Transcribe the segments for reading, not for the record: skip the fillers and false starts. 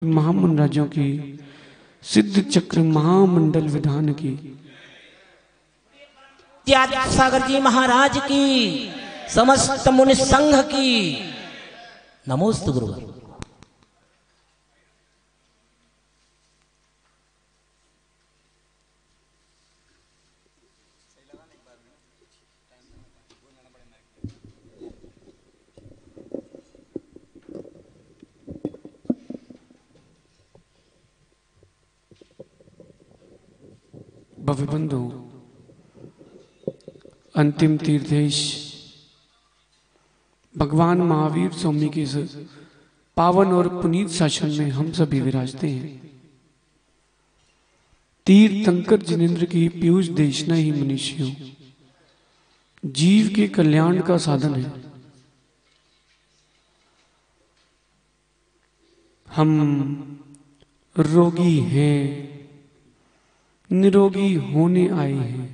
महामंडराजों की, सिद्ध चक्र महामंडल विधान की, त्याग सागर जी महाराज की, समस्त मुनि संघ की नमोस्तु गुरुवर। भव्य बंधु, अंतिम तीर्थेश भगवान महावीर स्वामी के इस पावन और पुनीत शासन में हम सभी विराजते हैं। तीर्थंकर जिनेन्द्र की पीयूष देशना ही मनुष्यों जीव के कल्याण का साधन है। हम रोगी हैं, निरोगी होने आए हैं।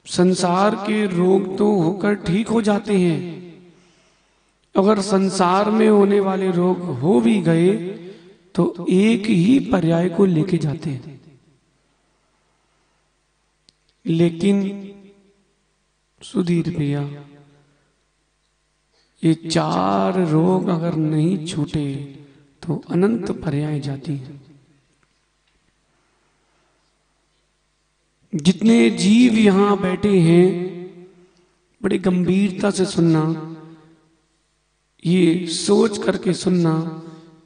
संसार के रोग तो होकर ठीक हो जाते हैं, अगर संसार में होने वाले रोग हो भी गए तो एक ही पर्याय को लेके जाते हैं। लेकिन सुधीर भैया, ये चार रोग अगर नहीं छूटे तो अनंत पर्याय जाती हैं। जितने जीव यहां बैठे हैं, बड़ी गंभीरता से सुनना, ये सोच करके सुनना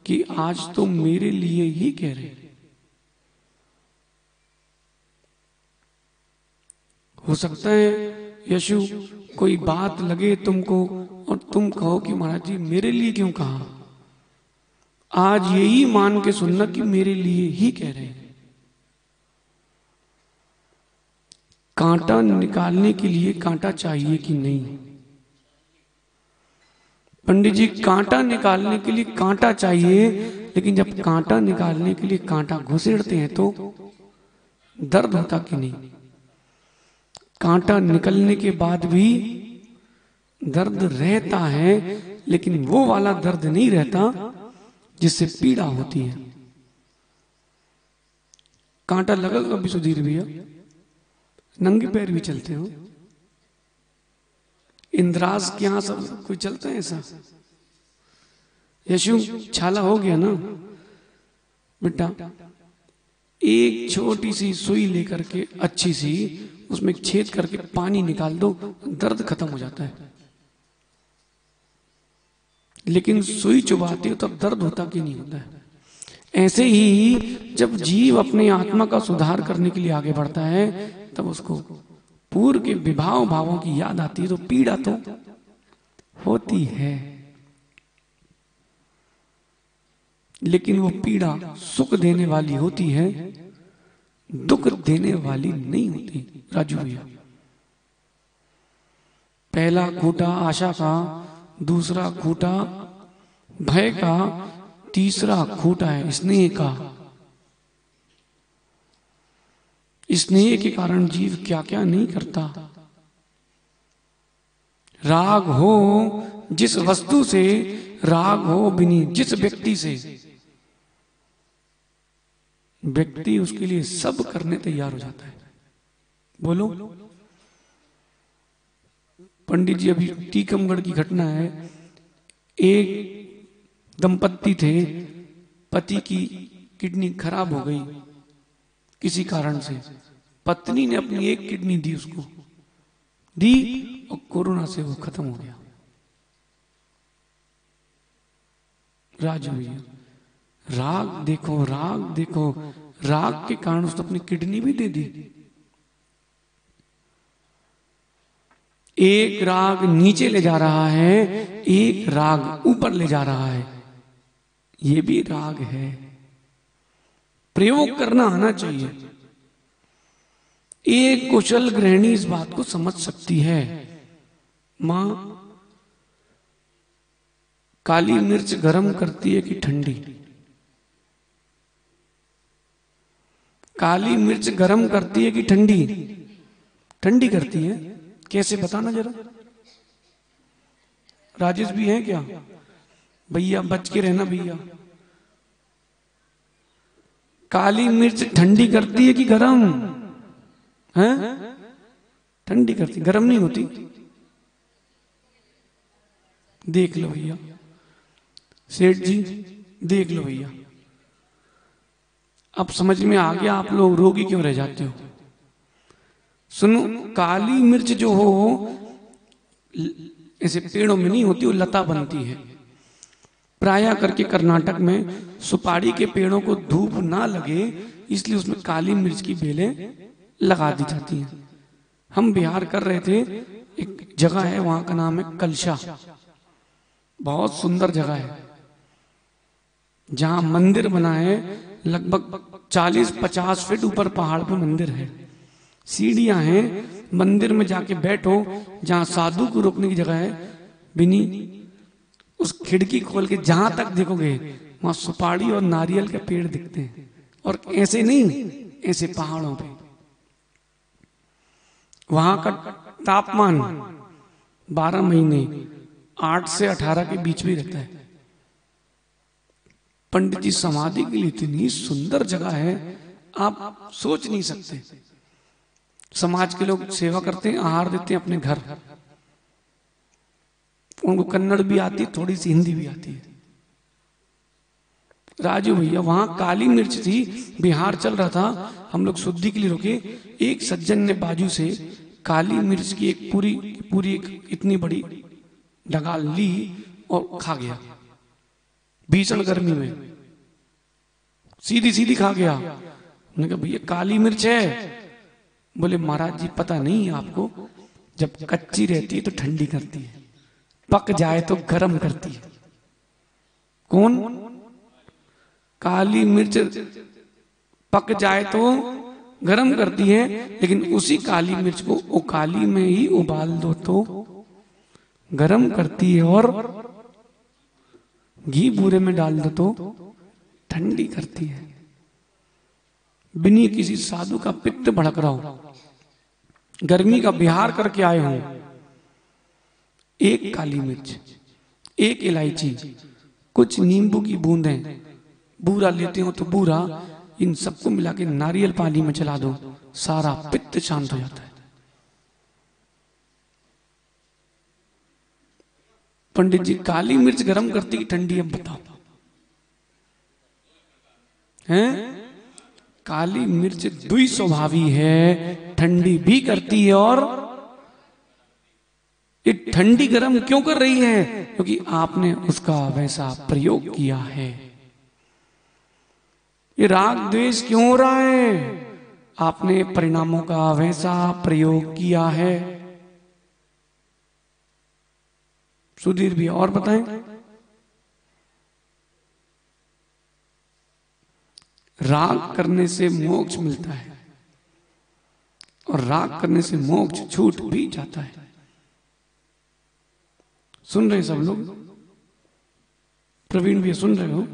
कि आज तो मेरे लिए ही कह रहे हैं। हो सकता है यशु कोई बात लगे तुमको और तुम कहो कि महाराज जी मेरे लिए क्यों कहा। आज यही मान के सुनना कि मेरे लिए ही कह रहे हैं। कांटा निकालने के लिए कांटा चाहिए कि नहीं? पंडित जी, कांटा निकालने के लिए कांटा चाहिए, लेकिन जब कांटा निकालने के लिए कांटा घुसेड़ते हैं तो दर्द होता कि नहीं? कांटा निकलने के बाद भी दर्द रहता है, लेकिन वो वाला दर्द नहीं रहता जिससे पीड़ा होती है। कांटा लगा कभी सुधीर भैया? नंगे पैर भी चलते हो? इंद्राज के यहां सब कोई चलता है ऐसा? यशु, छाला हो गया ना बेटा, एक छोटी सी सुई लेकर के अच्छी सी उसमें छेद करके पानी निकाल दो, दर्द खत्म हो जाता है। लेकिन सुई चुभाती हो तब दर्द होता कि नहीं होता है? ऐसे ही जब जीव अपने आत्मा का सुधार करने के लिए आगे बढ़ता है, तब उसको पूर्व के विभाव भावों की याद आती है, तो पीड़ा तो होती है। लेकिन वो पीड़ा सुख देने वाली होती है, दुख देने वाली नहीं होती। राजू भैया, पहला खूंटा आशा का, दूसरा खूंटा भय का, तीसरा खूंटा है स्नेह का। स्नेह के कारण जीव क्या क्या नहीं करता। राग हो जिस वस्तु से, राग हो बिनी जिस व्यक्ति से, व्यक्ति उसके लिए सब करने तैयार हो जाता है। बोलो पंडित जी, अभी टीकमगढ़ की घटना है। एक दंपत्ति थे, पति की किडनी खराब हो गई किसी कारण से, पत्नी ने अपनी एक किडनी दी, उसको दी और कोरोना से वो खत्म हो गया। राजू भैया, राग देखो, राग देखो, राग के कारण उसने अपनी किडनी भी दे दी। एक राग नीचे ले जा रहा है, एक राग ऊपर ले जा रहा है। ये भी राग है। प्रयोग करना आना चाहिए। एक कुशल गृहिणी इस बात को समझ सकती है। मां, काली मिर्च गरम करती है कि ठंडी? काली मिर्च गरम करती है कि ठंडी? ठंडी करती है। कैसे बताना जरा? राजेश भी है क्या? भैया बच के रहना भैया। काली मिर्च ठंडी करती है कि गरम है? ठंडी करती, गरम नहीं होती। देख लो भैया, सेठ जी देख लो भैया। अब समझ में आ गया आप लोग रोगी क्यों रह जाते हो। सुनो, काली मिर्च जो हो ऐसे पेड़ों में नहीं होती, वो लता बनती है। प्राय करके कर्नाटक में सुपारी के पेड़ों को धूप ना लगे इसलिए उसमें काली मिर्च की बेलें लगा दी जाती हैं। हम बिहार कर रहे थे, एक जगह है वहां का नाम है कलशा, बहुत सुंदर जगह है जहां मंदिर बना है। लगभग 40-50 फीट ऊपर पहाड़ पे मंदिर है, सीढ़ियां हैं। मंदिर में जाके बैठो, जहां साधु को रोकने की जगह है, बिनी उस खिड़की खोल के जहां तक देखोगे वहां सुपारी और नारियल के पेड़ दिखते हैं। और ऐसे नहीं, ऐसे पहाड़ों पे। वहां का तापमान 12 महीने 8 से 18 के बीच में रहता है। पंडित जी समाधि के लिए इतनी सुंदर जगह है, आप सोच नहीं सकते। समाज के लोग सेवा करते हैं, आहार देते हैं अपने घर। उनको कन्नड़ भी आती है, थोड़ी सी हिंदी भी आती है। राजू भैया वहां काली मिर्च थी, बिहार चल रहा था, हम लोग शुद्धि के लिए रुके। एक सज्जन ने बाजू से काली मिर्च की एक पूरी इतनी बड़ी डगाल ली और खा गया। भीषण गर्मी में सीधी सीधी खा गया। उन्होंने कहा भैया काली मिर्च है। बोले महाराज जी पता नहीं है आपको, जब कच्ची रहती है तो ठंडी करती है, पक जाए तो गर्म करती है। कौन? काली मिर्च पक जाए तो गर्म करती है, लेकिन उसी काली मिर्च को उकाली में ही उबाल दो तो गर्म करती है, और घी बूरे में डाल दो तो ठंडी करती है। बिनी किसी साधु का पित्त भड़क रहा हो, गर्मी का बिहार करके आए हो, एक काली मिर्च, एक इलायची, कुछ नींबू की बूंदें, बूरा लेते हो तो बूरा, इन सबको मिला के नारियल पानी में चला दो, सारा पित्त शांत हो जाता है। पंडित जी काली मिर्च गर्म करती कि ठंडी? अब बताओ हैं? काली मिर्च दुई स्वभावी है, ठंडी भी करती है। और ये ठंडी गर्म क्यों कर रही है? क्योंकि आपने उसका वैसा प्रयोग किया है। ये राग द्वेष क्यों हो रहा है? आपने परिणामों का वैसा प्रयोग किया है। सुधीर भी और बताएं। राग करने से मोक्ष मिलता है, और राग करने से मोक्ष छूट भी जाता है। सुन रहे सब लोग? प्रवीण भैया सुन रहे हो?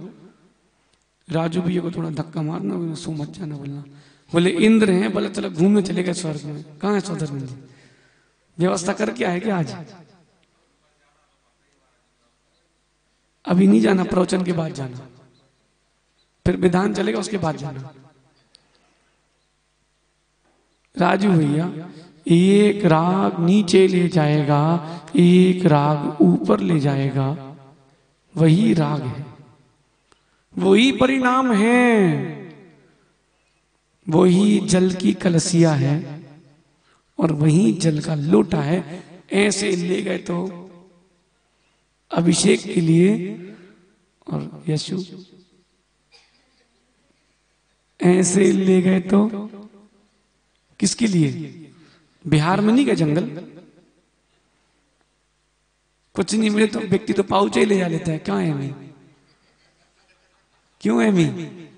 राजू भैया को थोड़ा धक्का मारना, सो मत जाना बोलना। बोले इंद्र हैं, बोले चलो घूमने चले गए स्वर्ग में। कहाँ है सौदर जी? व्यवस्था करके आए क्या आज? अभी नहीं जाना, प्रवचन के बाद जाना, फिर विधान चलेगा उसके बाद जाना। राजू भैया एक राग नीचे ले जाएगा, एक राग ऊपर ले जाएगा, वही राग है, वही परिणाम है, वही जल की कलसिया है, और वही जल का लोटा है। ऐसे ले गए तो अभिषेक के लिए, और यशु ऐसे ले गए तो किसके लिए? बिहार में नहीं गए जंगल, कुछ नहीं मिले तो व्यक्ति तो पाउच ही ले जा लेता है। क्या है मैं? क्यों है मैं?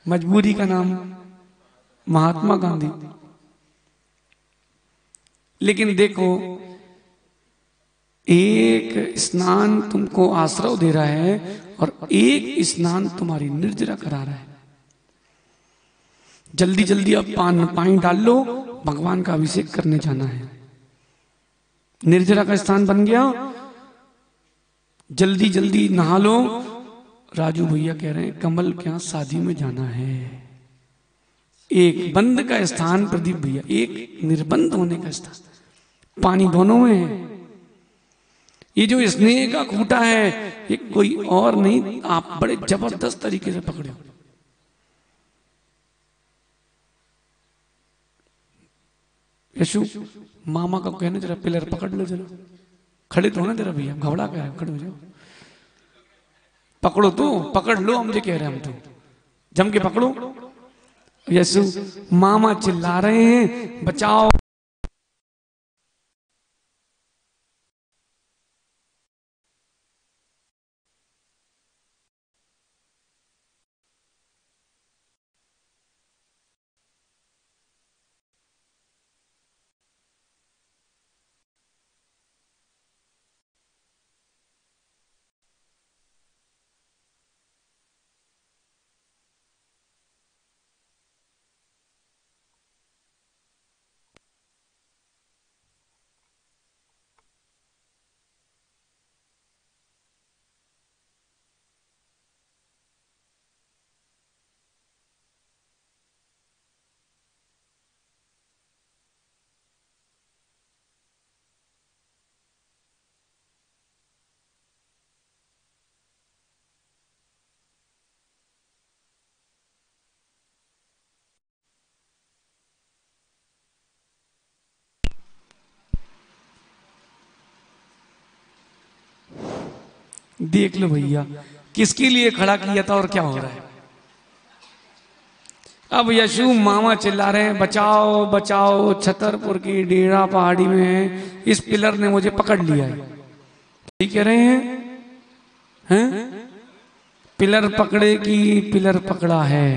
मजबूरी का नाम महात्मा गांधी। लेकिन देखो, एक स्नान तुमको आश्रय दे रहा है, और एक स्नान तुम्हारी निर्जरा करा रहा है। जल्दी जल्दी अब पानी डाल लो, भगवान का अभिषेक करने जाना है। निर्जरा का स्थान बन गया, जल्दी जल्दी नहा लो। राजू भैया कह रहे हैं कमल क्या शादी में जाना है। एक बंद का स्थान प्रदीप भैया, एक निर्बंध होने का स्थान, पानी दोनों में है। ये जो स्नेह का खूंटा है ये कोई और नहीं, आप बड़े जबरदस्त तरीके से पकड़े हो। यशु मामा का कहने जरा पिलर पकड़ लो जरा, खड़े तो हो ना जरा भैया, घबरा कर खड़े हो जाओ, पकड़ो तो, पकड़ लो, हम जो कह रहे हैं हम तो जम के पकड़ो। यशु मामा चिल्ला रहे हैं बचाओ। देख लो भैया किसके लिए खड़ा किया था और क्या हो रहा है। अब यशु मामा चिल्ला रहे हैं बचाओ बचाओ, छतरपुर की डेरा पहाड़ी में इस पिलर ने मुझे पकड़ लिया है। ठीक कह रहे हैं? पिलर पकड़े की पिलर पकड़ा है।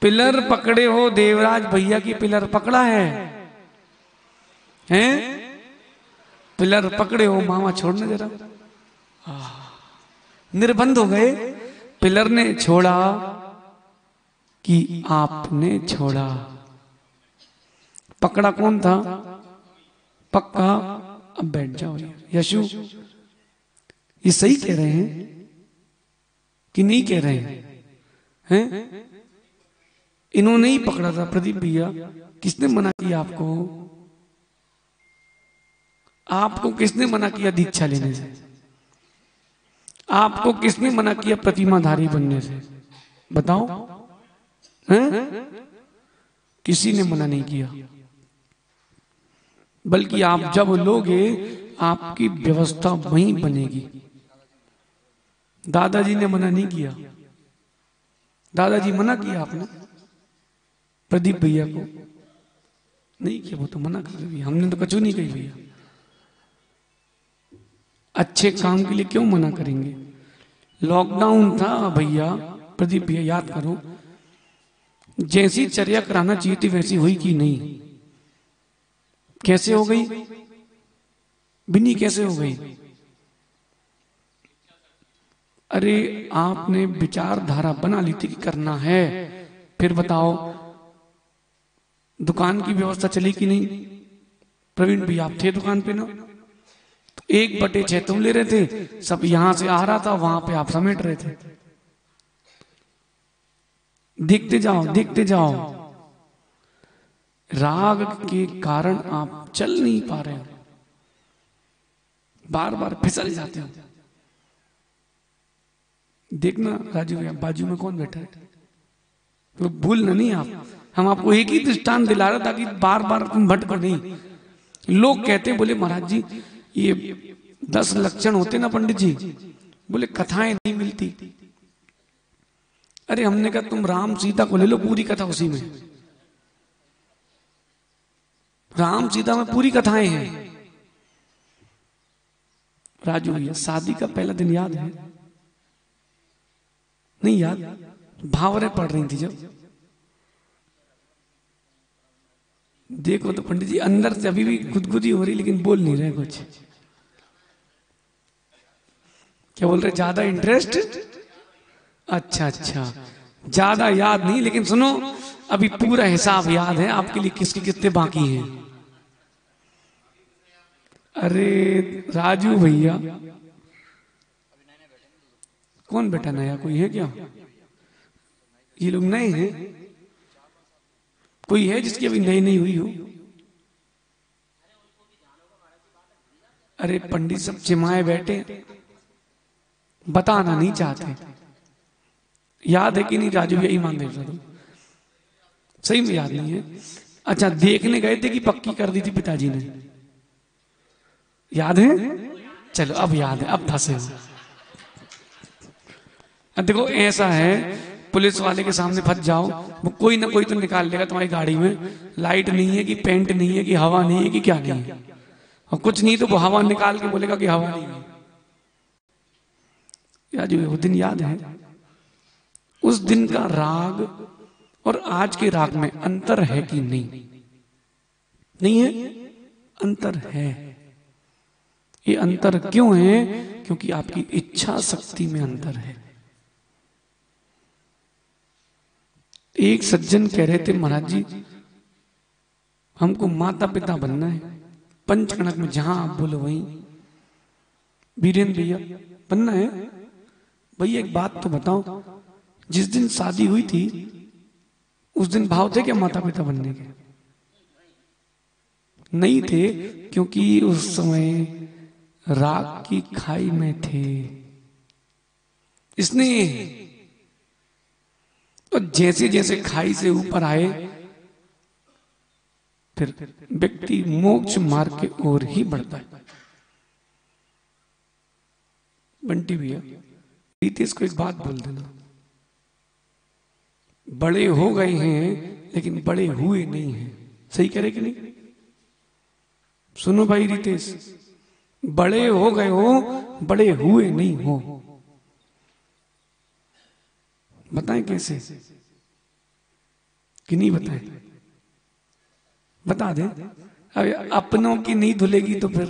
पिलर पकड़े हो देवराज भैया की पिलर पकड़ा है, हैं? पिलर पकड़े हो मामा छोड़ने जरा, निर्बंध हो गए। पिलर ने छोड़ा कि आपने छोड़ा। पकड़ा कौन था? पक्का। अब बैठ जाओ। यशु ये सही कह रहे हैं कि नहीं कह रहे हैं? इन्होंने ही पकड़ा था प्रदीप भैया। किसने मना किया आपको? आपको किसने मना किया दीक्षा लेने से? आपको किसने मना किया प्रतिमाधारी बनने से? बताओ। हैं? किसी ने मना नहीं किया, बल्कि आप जब लोगे आपकी व्यवस्था वहीं बनेगी। दादाजी ने मना नहीं किया। दादाजी मना किया आपने प्रदीप भैया को? नहीं किया, वो तो मना कर दिया। हमने तो कचू नहीं कही भैया। अच्छे काम के लिए क्यों मना करेंगे? लॉकडाउन था भैया, प्रदीप भैया याद करो, जैसी चर्या कराना चाहिए थी वैसी हुई कि नहीं? कैसे हो गई? बिन्नी कैसे हो गई? अरे आपने विचारधारा बना ली थी कि करना है, फिर बताओ दुकान की व्यवस्था चली कि नहीं? प्रवीण भी आप थे दुकान पे ना, तो 1/6 तुम ले रहे थे, सब यहां से आ रहा था, वहां पे आप समेट रहे थे। देखते जाओ देखते जाओ, राग के कारण आप चल नहीं पा रहे हो, बार बार फिसल जाते हो। देखना राजू भैया बाजू में कौन बैठा है, तो भूलना नहीं आप। हम आपको एक ही दृष्टांत दिला रहे ताकि बार बार तुम भटको नहीं। लोग कहते बोले महाराज जी ये 10 लक्षण होते ना पंडित जी, बोले कथाएं नहीं मिलती। अरे हमने कहा तुम राम सीता को ले लो, पूरी कथा उसी में। राम सीता में पूरी कथाएं हैं। राजू भैया शादी का पहला दिन याद है? नहीं याद? भावरें पढ़ रही थी जब। देखो तो पंडित जी अंदर से अभी भी गुदगुदी हो रही, लेकिन बोल नहीं रहे कुछ। क्या बोल रहे? ज्यादा इंटरेस्ट? अच्छा अच्छा, ज्यादा याद नहीं, लेकिन सुनो अभी पूरा हिसाब याद है आपके लिए, किसके कितने बाकी हैं। अरे राजू भैया कौन बेटा नया, कोई है क्या? ये लोग नए हैं? कोई है जिसकी अभी नई नहीं हुई हो? अरे पंडित सब चिमाए बैठे, बताना नहीं चाहते। याद है कि नहीं राजू? यही मान देता तुम, सही में याद नहीं है? अच्छा, देखने गए थे कि पक्की कर दी थी पिताजी ने? याद है? चलो अब याद है, अब फंसे हो। अब देखो ऐसा है, पुलिस वाले के सामने फंस जाओ, वो कोई ना कोई तो निकाल लेगा तुम्हारी गाड़ी में। लाइट नहीं है कि पेंट नहीं है कि हवा नहीं है कि क्या नहीं है, और कुछ नहीं तो वो हवा निकाल के बोलेगा कि हवा नहीं है। याद है वो दिन? याद है? उस दिन का राग और आज के राग में अंतर है कि नहीं? नहीं है? अंतर है। ये अंतर क्यों है? क्योंकि आपकी इच्छा शक्ति में अंतर है। एक सज्जन कह रहे थे, महाराज जी हमको माता पिता बनना है, पंचकणक में जहां आप बोलो वहीं। वीरेंद्र भैया बनना है? भैया एक बात तो बताओ, जिस दिन शादी हुई थी उस दिन भाव थे क्या माता पिता बनने के? नहीं थे, क्योंकि उस समय राग की खाई में थे। इसने तो जैसे जैसे खाई से ऊपर आए, फिर व्यक्ति मोक्ष मार्ग के ओर ही बढ़ता है। बंटी भैया रितेश को एक बात बोल देना, बड़े हो गए हैं लेकिन बड़े हुए नहीं हैं। सही कह रहे कि नहीं? सुनो भाई रितेश, बड़े हो गए हो, बड़े हुए नहीं हो। बताएं कैसे कि नहीं बताएं? बता दे। अब अपनों की नहीं धुलेगी तो फिर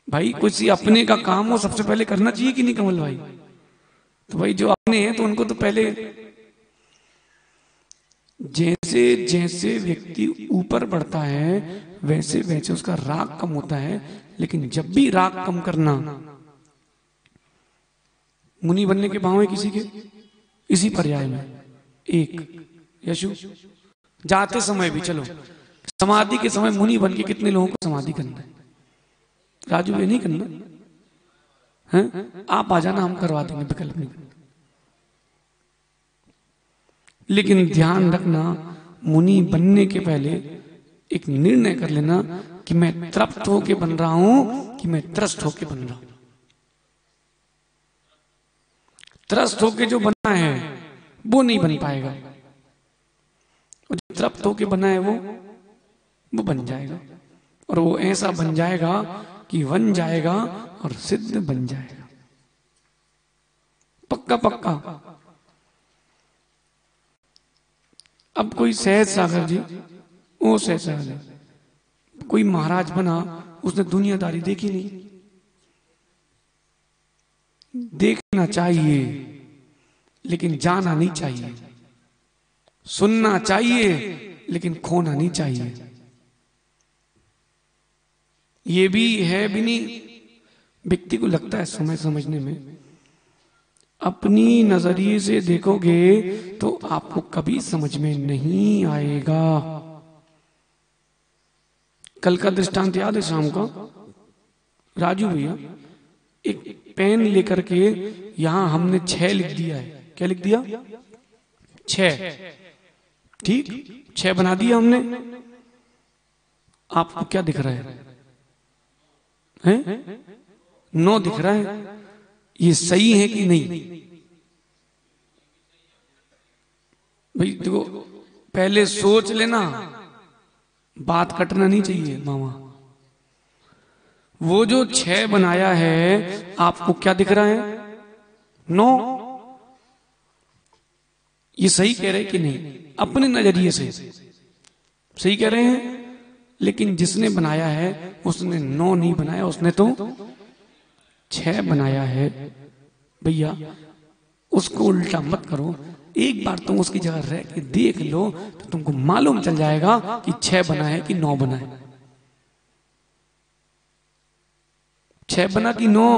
भाई कुछ अपने का काम हो सबसे पहले करना चाहिए कि नहीं कमल भाई? तो भाई जो अपने हैं तो उनको तो पहले, जैसे जैसे व्यक्ति ऊपर बढ़ता है वैसे वैसे उसका राग कम होता है। लेकिन जब भी राग कम करना, मुनि बनने के भाव है किसी के इसी पर्याय में। एक यशु जाते समय भी, चलो समाधि के समय मुनि बन के कितने लोगों को समाधि करना है? राजू ये नहीं करना है? आप आ जाना, हम करवा देंगे, विकल्प नहीं। लेकिन ध्यान रखना, मुनि बनने के पहले एक निर्णय कर लेना कि मैं तृप्त होके बन रहा हूं कि मैं त्रस्त होके बन रहा हूं। त्रस्त होके जो बना है वो नहीं बन पाएगा, और जो तृप्त होके बना है वो बन जाएगा। और वो ऐसा बन जाएगा कि बन जाएगा और सिद्ध बन जाएगा, पक्का पक्का। अब कोई सहज सागर जी, वो सहज सागर कोई महाराज बना, उसने दुनियादारी देखी नहीं। देखना चाहिए लेकिन जाना नहीं चाहिए, सुनना चाहिए लेकिन खोना नहीं चाहिए। ये भी है भी नहीं। व्यक्ति को लगता है समय समझने में, अपनी नजरिए से देखोगे तो आपको कभी समझ में नहीं आएगा। कल का दृष्टांत याद है शाम का? राजू भैया एक पेन लेकर के यहां हमने 6 लिख दिया है। क्या लिख दिया? 6। ठीक, 6 बना दिया हमने। आपको क्या दिख रहा है? 9 दिख रहा है। ये सही है कि नहीं? भाई देखो, पहले सोच लेना, बात कटना नहीं चाहिए मामा। वो जो 6 बनाया है आपको क्या दिख रहा है? 9। ये सही कह रहे कि नहीं? अपने नजरिए से सही कह रहे हैं, लेकिन जिसने बनाया है उसने 9 नहीं बनाया, उसने तो 6 बनाया है। भैया उसको उल्टा मत करो, एक बार तुम उसकी जगह रह के देख लो तो तुमको मालूम चल जाएगा कि 6 बना है कि 9 बना है। 6 बना कि 9?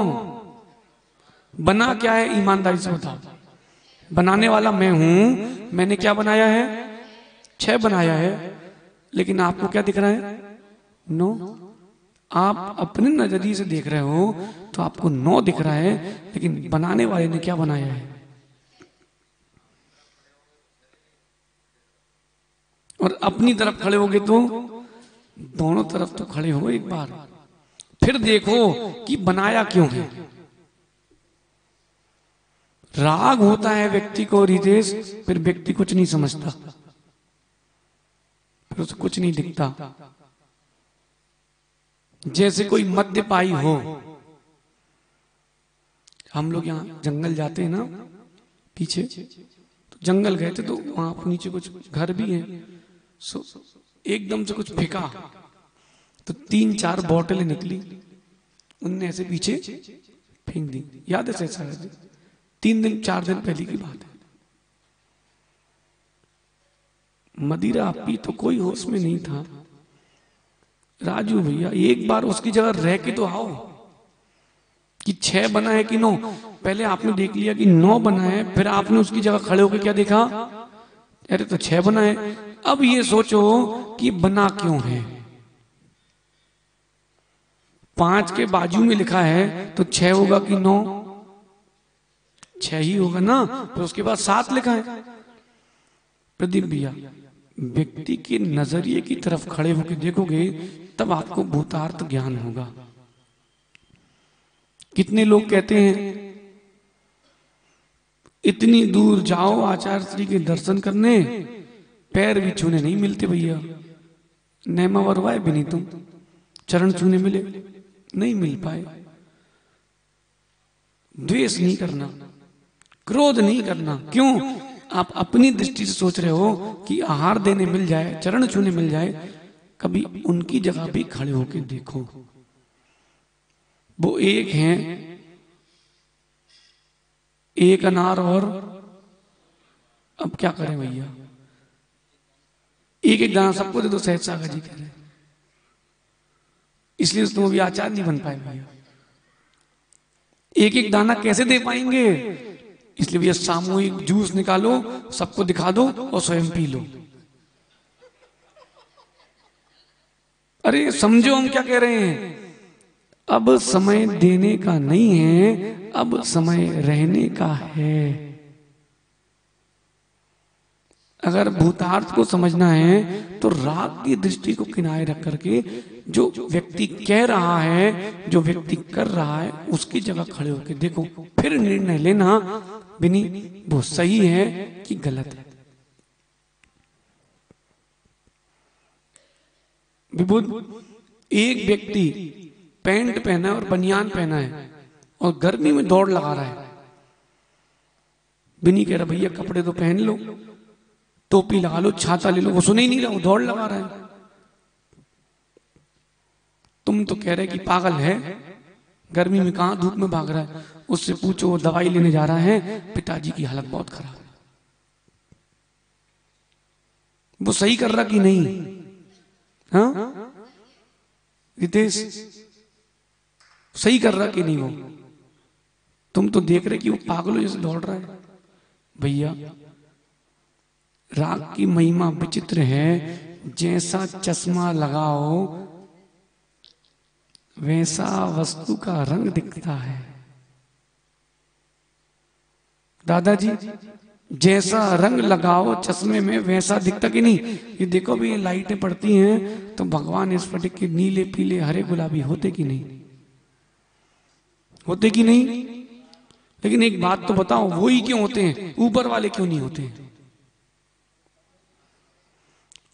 बना क्या है ईमानदारी से बताओ। बनाने वाला मैं हूं, मैंने क्या बनाया है, 6 बनाया है, लेकिन आपको क्या दिख रहा है, 9। आप अपने नजरिए से देख रहे हो तो आपको 9 दिख रहा है, लेकिन बनाने वाले ने क्या बनाया है। और अपनी तरफ खड़े होगे तो दोनों तरफ तो खड़े हो एक बार, फिर देखो कि बनाया क्यों है। राग होता है व्यक्ति को रितेश, फिर व्यक्ति कुछ नहीं समझता, फिर उसे कुछ नहीं दिखता। जैसे कोई मद्यपाई हो, हम लोग यहाँ जंगल जाते हैं ना पीछे, तो जंगल गए थे तो वहां नीचे कुछ घर भी है, सो एकदम से कुछ फेंका तो 3-4 बोतलें निकली, उनने ऐसे पीछे फेंक दी। याद है सर, 3-4 दिन पहले की बात है। मदिरा पी तो कोई होश में नहीं था। राजू भैया एक बार उसकी जगह रह के तो आओ कि 6 बना है कि 9। पहले आपने देख लिया कि 9 बना है, फिर आपने उसकी जगह खड़े होकर क्या देखा, अरे तो 6 बना है। अब ये सोचो कि बना क्यों है। 5 के बाजू में लिखा है तो 6 होगा कि 9, 6 ही होगा ना। फिर उसके बाद 7 लिखा है। प्रदीप भैया व्यक्ति के नजरिए की तरफ खड़े होकर देखोगे तब आपको भूतार्थ ज्ञान होगा। कितने लोग कहते हैं इतनी दूर जाओ आचार्य श्री के दर्शन करने, पैर भी छूने नहीं मिलते भैया। नेमा वरवाए भी नहीं, तुम चरण छूने मिले नहीं मिल पाए। द्वेष नहीं करना, क्रोध नहीं करना। क्यों? आप अपनी दृष्टि से सोच रहे हो कि आहार देने मिल जाए, चरण छूने मिल जाए। कभी उनकी जगह भी खड़े होकर देखो, वो एक हैं, एक अनार और अब क्या करें भैया, एक दाना सबको दे दो, सहज सागर जी कह रहे। इसलिए तुम अभी आचार्य नहीं बन पाए भैया। एक दाना कैसे दे पाएंगे? इसलिए भैया सामूहिक जूस निकालो, सबको दिखा दो और स्वयं पी लो। अरे समझो हम क्या कह रहे हैं। अब समय देने का नहीं है, अब समय रहने का है। अगर भूतार्थ को समझना है तो राग की दृष्टि को किनारे रख करके जो व्यक्ति कह रहा है, जो व्यक्ति कर रहा है, उसकी जगह खड़े होकर देखो, फिर निर्णय लेना बिनी वो सही है कि गलत है। विभुद एक व्यक्ति पैंट पहना है और बनियान पहना है और गर्मी में दौड़ लगा रहा है। बिनी कह रहा भैया कपड़े तो पहन लो, टोपी लगा लो, छाता ले लो। वो सुन ही नहीं रहा, वो दौड़ लगा रहा है। तुम तो कह रहे कि पागल है, गर्मी में कहां धूप में भाग रहा है। उससे पूछो, वो दवाई लेने जा रहा है, पिताजी की हालत बहुत खराब है। वो सही कर रहा कि नहीं? हाँ रितेश, सही कर रहा कि नहीं? वो तुम तो देख रहे कि वो पागलों जैसे दौड़ रहा है। भैया राग की महिमा विचित्र है। जैसा चश्मा लगाओ वैसा वस्तु का रंग दिखता है। दादाजी जैसा रंग लगाओ चश्मे में वैसा दिखता कि नहीं? ये देखो भी, ये लाइटें पड़ती हैं तो भगवान स्फटिक के नीले पीले हरे गुलाबी होते कि नहीं? होते कि नहीं? लेकिन एक बात तो बताओ, वो ही क्यों होते हैं, ऊपर वाले क्यों नहीं होते?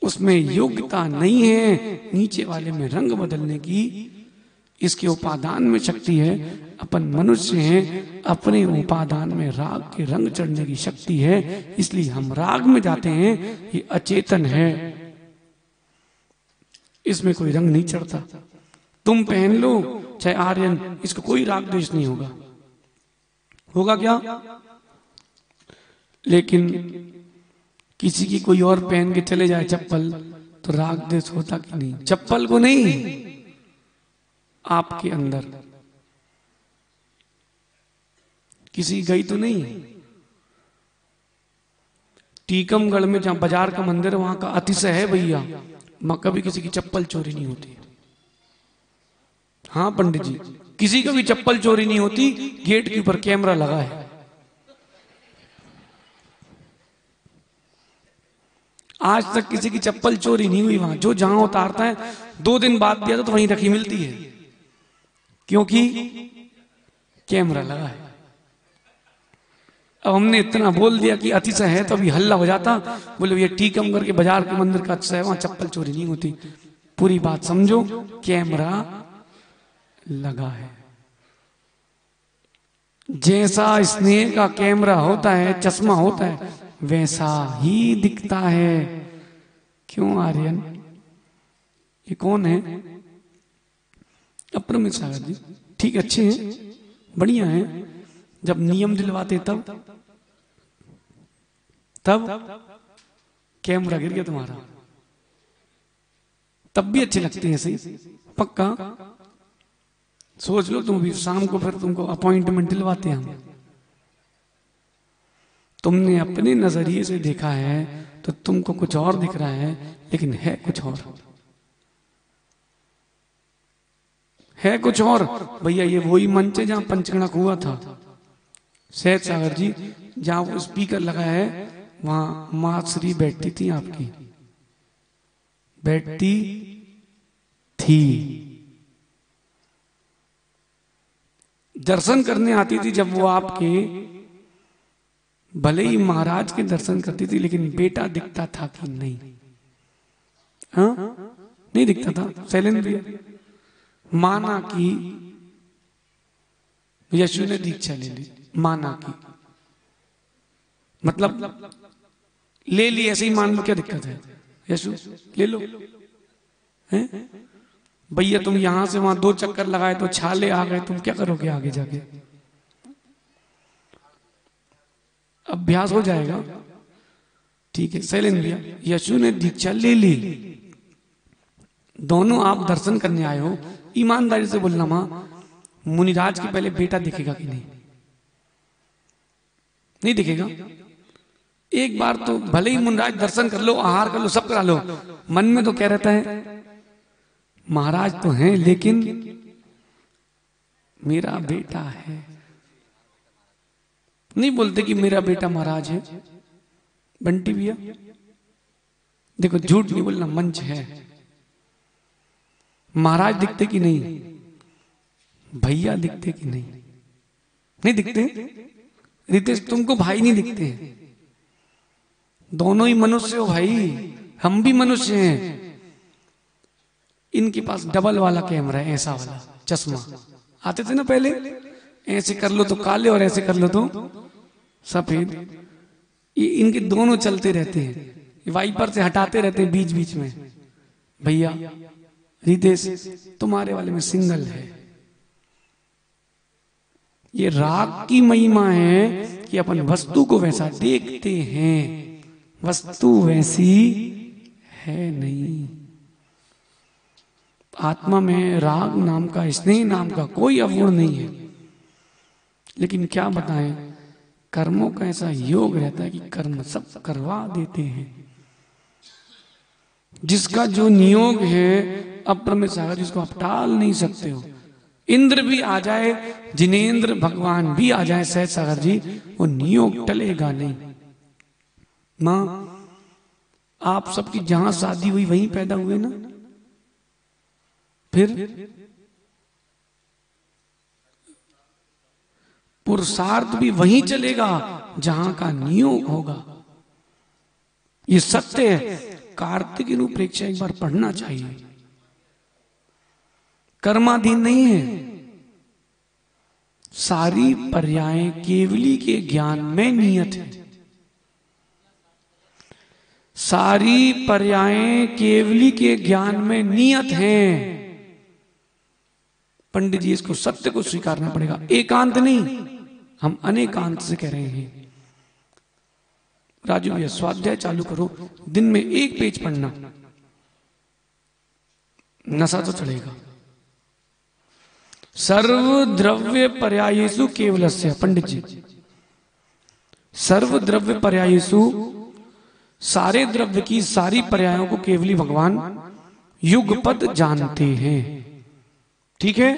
उसमें योग्यता नहीं है नीचे वाले में रंग बदलने की। इसके उपादान में शक्ति है। अपन मनुष्य हैं, अपने उपादान में राग के रंग चढ़ने की शक्ति है, इसलिए हम राग में जाते हैं। ये अचेतन है, इसमें कोई रंग नहीं चढ़ता। तुम पहन लो चाहे आर्यन, इसको कोई राग द्वेष नहीं होगा। होगा क्या? लेकिन किसी की कोई और पहन के चले जाए चप्पल तो राग द्वेष होता कि नहीं? चप्पल को नहीं, आपके अंदर। किसी गई तो नहीं? टीकमगढ़ में जहां बाजार का मंदिर है वहां का अतिशय है भैया, वहां कभी किसी की चप्पल चोरी नहीं होती। हाँ पंडित जी, किसी का भी चप्पल चोरी नहीं होती, गेट के ऊपर कैमरा लगा है। आज तक किसी की चप्पल चोरी नहीं हुई वहां। जो जहां उतारता है 2 दिन बाद दिया तो वहीं रखी मिलती है, क्योंकि कैमरा लगा है। अब हमने इतना बोल दिया कि अतिशय है तो अभी हल्ला हो जाता, बोले ये टीकमगढ़ के बाजार के मंदिर का अतिशय है, वहां चप्पल चोरी नहीं होती। पूरी बात समझो, कैमरा लगा है। जैसा स्नेह का कैमरा होता है, चश्मा होता है, वैसा ही दिखता है। क्यों आर्यन? ये कौन है? अप्रमित सागर जी, ठीक, अच्छे हैं, बढ़िया हैं। जब नियम दिलवाते तब कैमरा गिर गया तुम्हारा, तब भी अच्छे लगते हैं सही, पक्का सोच लो तुम भी। शाम को फिर तुमको अपॉइंटमेंट दिलवाते हैं हम। तुमने अपने नजरिए से देखा है तो तुमको कुछ और दिख रहा है, लेकिन है कुछ और, है कुछ और। भैया ये वही मंच है जहां पंचगणक हुआ था, सहज सागर जी, जहां वो स्पीकर लगा है, वहां मां श्री बैठती थी, आपकी बैठती थी, दर्शन करने आती थी। जब वो आपके भले ही महाराज के दर्शन करती थी, लेकिन बेटा दिखता था कि नहीं? हाँ, नहीं दिखता था। शैलेंद्र भैया, माना कि यशु ने दीक्षा ले ली, माना की मतलब ले ली, ऐसे ही मान लो, क्या दिक्कत है? यशु ले लो, हैं? भैया तुम यहां से वहां 2 चक्कर लगाए तो छाले आ गए, तुम क्या करोगे आगे जाके? अभ्यास हो जाएगा, ठीक है। शैलेंद्र भैया, यशु ने दीक्षा ले ली, दोनों आप दर्शन करने आए हो, ईमानदारी से बोलना मां, मुनिराज के पहले बेटा दिखेगा कि नहीं? नहीं दिखेगा। एक बार तो भले ही मुनिराज दर्शन कर लो, आहार कर लो, सब करा लो, मन में तो क्या रहता है? महाराज तो हैं, लेकिन मेरा बेटा है। नहीं बोलते कि मेरा बेटा महाराज है। बंटी भैया देखो, झूठ नहीं बोलना, मंच है। महाराज दिखते कि नहीं? भैया दिखते कि नहीं? नहीं दिखते। रितेश तुमको भाई नहीं दिखते? दोनों ही मनुष्य हो भाई, हम भी मनुष्य हैं। इनके पास डबल वाला कैमरा है, ऐसा वाला चश्मा आते थे ना पहले, ऐसे कर लो तो काले और ऐसे कर लो तो सफेद। ये इनके दोनों चलते रहते हैं, वाइपर से हटाते रहते हैं बीच बीच में। भैया रितेश तुम्हारे वाले में सिंगल है। ये राग की महिमा है कि अपन वस्तु को वैसा देखते हैं, वस्तु वैसी है नहीं। आत्मा में राग नाम का, स्नेह नाम का कोई अवगुण नहीं है। लेकिन क्या बताएं, कर्मों का ऐसा योग रहता है कि कर्म सब करवा देते हैं। जिसका जो नियोग है अप्रमेय सागर, जिसको आप टाल नहीं सकते हो। इंद्र भी आ जाए, जिनेंद्र भगवान भी आ जाए सहज सागर जी, वो नियोग टलेगा नहीं। मां आप सबकी जहां शादी हुई वहीं पैदा हुए ना, फिर पुरुषार्थ भी वहीं चलेगा जहां का नियोग होगा। ये सत्य है। कार्तिक रूपरेक्षा एक बार पढ़ना चाहिए। कर्माधीन नहीं है। सारी पर्यायें केवली के ज्ञान में नियत है। सारी पर्यायें केवली के ज्ञान में नियत हैं। पंडित जी इसको सत्य को स्वीकारना पड़ेगा। एकांत नहीं, हम अनेकांत से कह रहे हैं। राजू भैया स्वाध्याय चालू करो, दिन में 1 पेज पढ़ना, नशा तो चढ़ेगा। सर्व द्रव्य पर्यायेषु केवलस्य, पंडित जी, सर्व द्रव्य पर्यायेषु, सारे द्रव्य की सारी पर्यायों को केवली भगवान युगपत जानते हैं। ठीक है।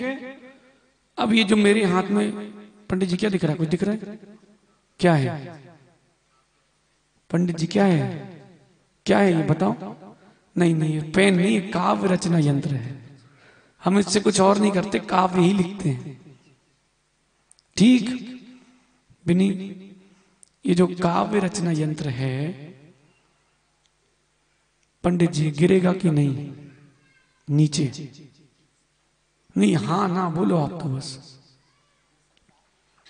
अब ये जो मेरे हाथ में पंडित जी क्या दिख रहा है, कुछ दिख रहा है? क्या है पंडित जी, क्या है, क्या है ये बताओ? नहीं नहीं, पेन नहीं, काव्य रचना यंत्र है। हम इससे कुछ और नहीं करते, काव्य ही लिखते हैं। ठीक बिनी, ये जो काव्य रचना यंत्र है पंडित जी, गिरेगा कि नहीं नीचे? नहीं, हाँ ना बोलो आप तो, बस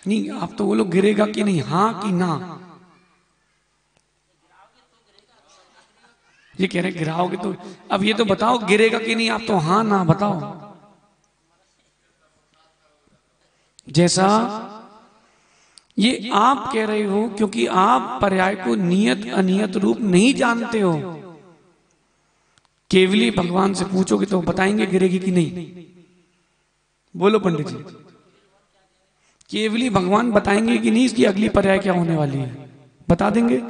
नहीं, आप तो बोलो गिरेगा कि नहीं, हाँ कि ना। ये कह रहे गिराओगे तो, अब ये तो बताओ गिरेगा कि नहीं, आप तो हाँ ना बताओ। जैसा ये आप कह रहे हो क्योंकि आप पर्याय को नियत अनियत रूप नहीं जानते हो। केवली भगवान से पूछोगे तो बताएंगे गिरेगी कि नहीं। बोलो पंडित जी, केवली भगवान बताएंगे कि नहीं इसकी अगली पर्याय क्या होने वाली है? बता देंगे।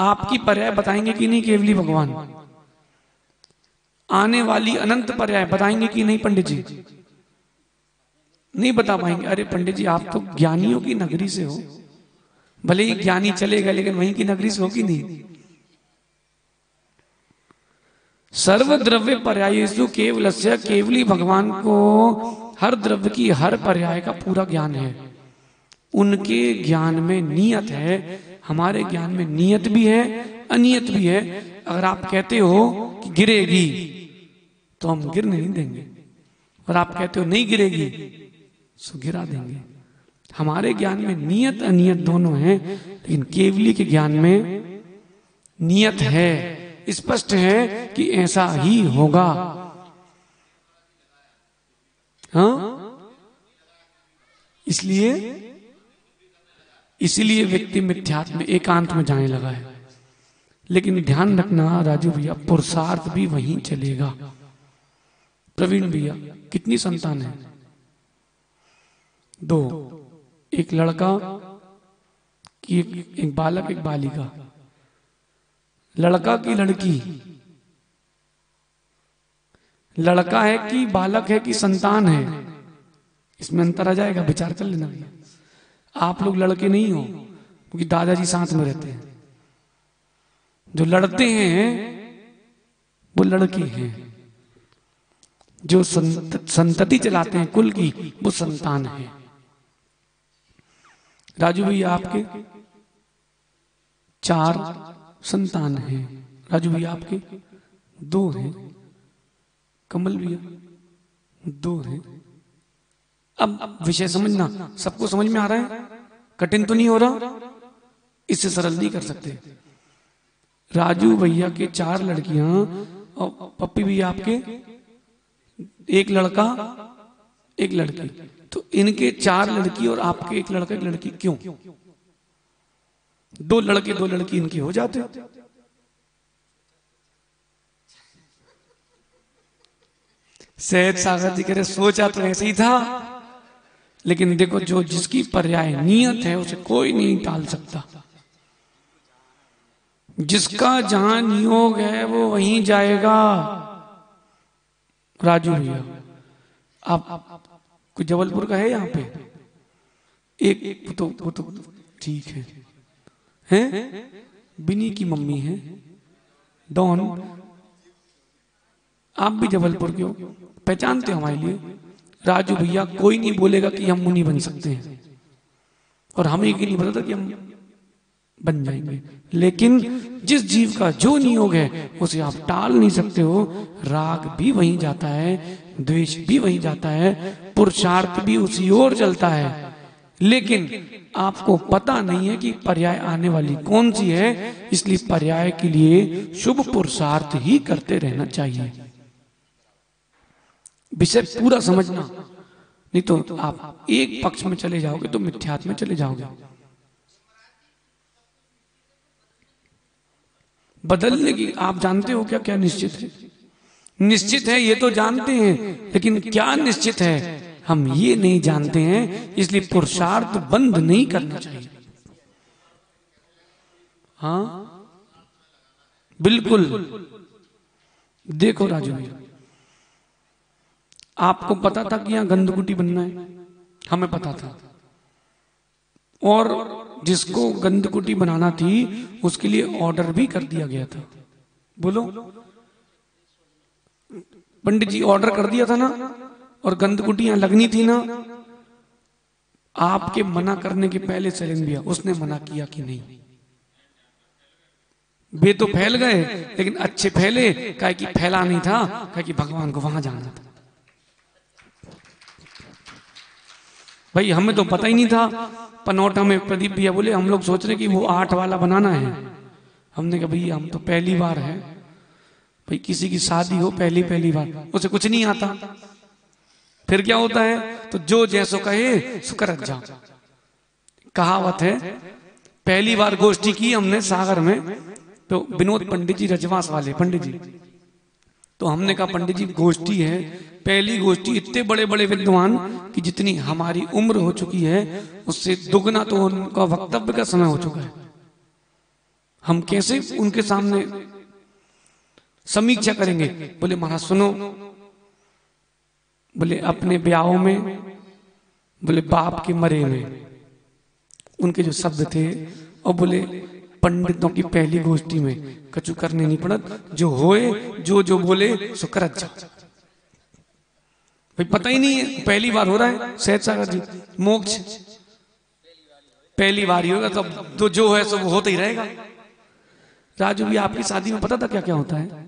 आपकी पर्याय बताएंगे कि नहीं केवली भगवान? आने वाली अनंत पर्याय बताएंगे कि नहीं पंडित जी? नहीं बता पाएंगे। अरे पंडित जी, आप तो ज्ञानियों की नगरी से हो, भले ही ज्ञानी चलेगा लेकिन वहीं की नगरी से हो कि नहीं? सर्व द्रव्य पर्यायेषु केवलस्य, केवली भगवान को हर द्रव्य की हर पर्याय का पूरा ज्ञान है। उनके ज्ञान में नियत है, हमारे ज्ञान में नियत भी है अनियत भी है। अगर आप कहते हो कि गिरेगी तो हम गिरने नहीं देंगे, और आप कहते हो नहीं गिरेगी तो गिरा देंगे। हमारे ज्ञान में नियत अनियत दोनों हैं, लेकिन केवली के ज्ञान में नियत है, स्पष्ट है कि ऐसा ही होगा। हाँ, इसलिए व्यक्ति मिथ्यात्व में एकांत में जाने लगा है। लेकिन ध्यान रखना राजू भैया, पुरुषार्थ भी वहीं चलेगा। प्रवीण भैया, कितनी संतान है? 2, एक लड़का की एक बालक एक बालिका। लड़का की लड़की, लड़का है कि बालक है कि संतान है, इसमें अंतर आ जाएगा, विचार कर लेना भैया। आप लोग लड़के नहीं हो क्योंकि दादाजी साथ में रहते हैं। जो लड़ते हैं वो लड़के हैं, जो संतति चलाते हैं कुल की वो संतान है। राजू भैया आपके 4 संतान हैं। राजू भैया आपके 2 हैं। कमल भैया 2 हैं। अब विषय समझना, सबको समझ में आ रहा है? कठिन तो नहीं हो रहा? इससे सरल नहीं कर सकते। राजू भैया के 4 लड़कियां और पप्पी भैया आपके 1 लड़का 1 लड़की। तो इनके 4 लड़की और आपके 1 लड़का 1 लड़की। क्यों? 2 लड़के 2 लड़की इनके हो जाते। सहज सागर जी कह रहे सोचा तो ऐसे ही था, लेकिन देखो जो जिसकी पर्याय नियत है उसे कोई नहीं टाल सकता। जिसका जहां नियोग है वो वहीं जाएगा। राजू भैया आप कोई जबलपुर का है यहाँ पे? एक वो तो ठीक है, हैं? बिनी की मम्मी है डॉन। आप भी जबलपुर के हो, पहचानते हो हमारे लिए। राजू भैया कोई नहीं बोलेगा कि हम मुनि बन सकते हैं, और हमें ये नहीं पता था कि हम बन जाएंगे। लेकिन जिस जीव का जो नियोग है उसे आप टाल नहीं सकते हो। राग भी वहीं जाता है, द्वेष भी वहीं जाता है, पुरुषार्थ भी उसी ओर चलता है। लेकिन आपको पता नहीं है कि पर्याय आने वाली कौन सी है, इसलिए पर्याय के लिए शुभ पुरुषार्थ ही करते रहना चाहिए। विषय पूरा समझना, नहीं तो आप एक पक्ष में चले जाओगे तो मिथ्यात्व में चले जाओगे। बदलने की आप जानते हो क्या क्या निश्चित है? निश्चित है ये तो जानते हैं, लेकिन क्या निश्चित है हम ये नहीं जानते हैं। इसलिए पुरुषार्थ बंद नहीं करना चाहिए। हाँ बिल्कुल। देखो राजू भैया, आपको पता था कि यहां गंदकुटी बनना है? हमें पता था। और जिसको गंदकुटी बनाना थी उसके लिए ऑर्डर भी कर दिया गया था। बोलो, पंडित जी ऑर्डर कर दिया था ना, और गंदकुटियां लगनी थी ना। आपके मना करने के पहले चैलेंज दिया, उसने मना किया कि नहीं? वे तो फैल गए, लेकिन अच्छे फैले। कहे कि फैला नहीं था, कहे कि भगवान को वहां जाना था। भाई हमें तो पता ही नहीं था। पनौटा में प्रदीप भैया बोले हम लोग सोच रहे कि वो 8 वाला बनाना है। हमने कहा भैया हम तो पहली बार है, भाई किसी की शादी हो पहली बार, उसे कुछ नहीं आता। फिर क्या होता है, तो जो जैसो कहे सो करत जा। कहावत है। पहली बार गोष्ठी की हमने सागर में, तो विनोद पंडित जी रजवास वाले पंडित जी, तो हमने कहा पंडित जी गोष्ठी है, पहली गोष्ठी, इतने बड़े बड़े विद्वान कि जितनी हमारी उम्र हो चुकी है उससे दुगना तो उनका वक्तव्य का समय हो चुका है। हम कैसे उनके सामने समीक्षा करेंगे? बोले महाराज सुनो, बोले अपने ब्याहों में, बोले बाप के मरे में, उनके जो शब्द थे। और बोले पंडितों की पहली गोष्ठी में कछु करने नहीं पड़त, जो होए जो जो बोले सो करत जा। भाई पता ही नहीं है, पहली बार हो रहा है। सहज सागर जी, मोक्ष पहली बार ही होगा, तो जो है सो वो होता ही रहेगा। राजू भी आपकी शादी में पता था क्या क्या होता है?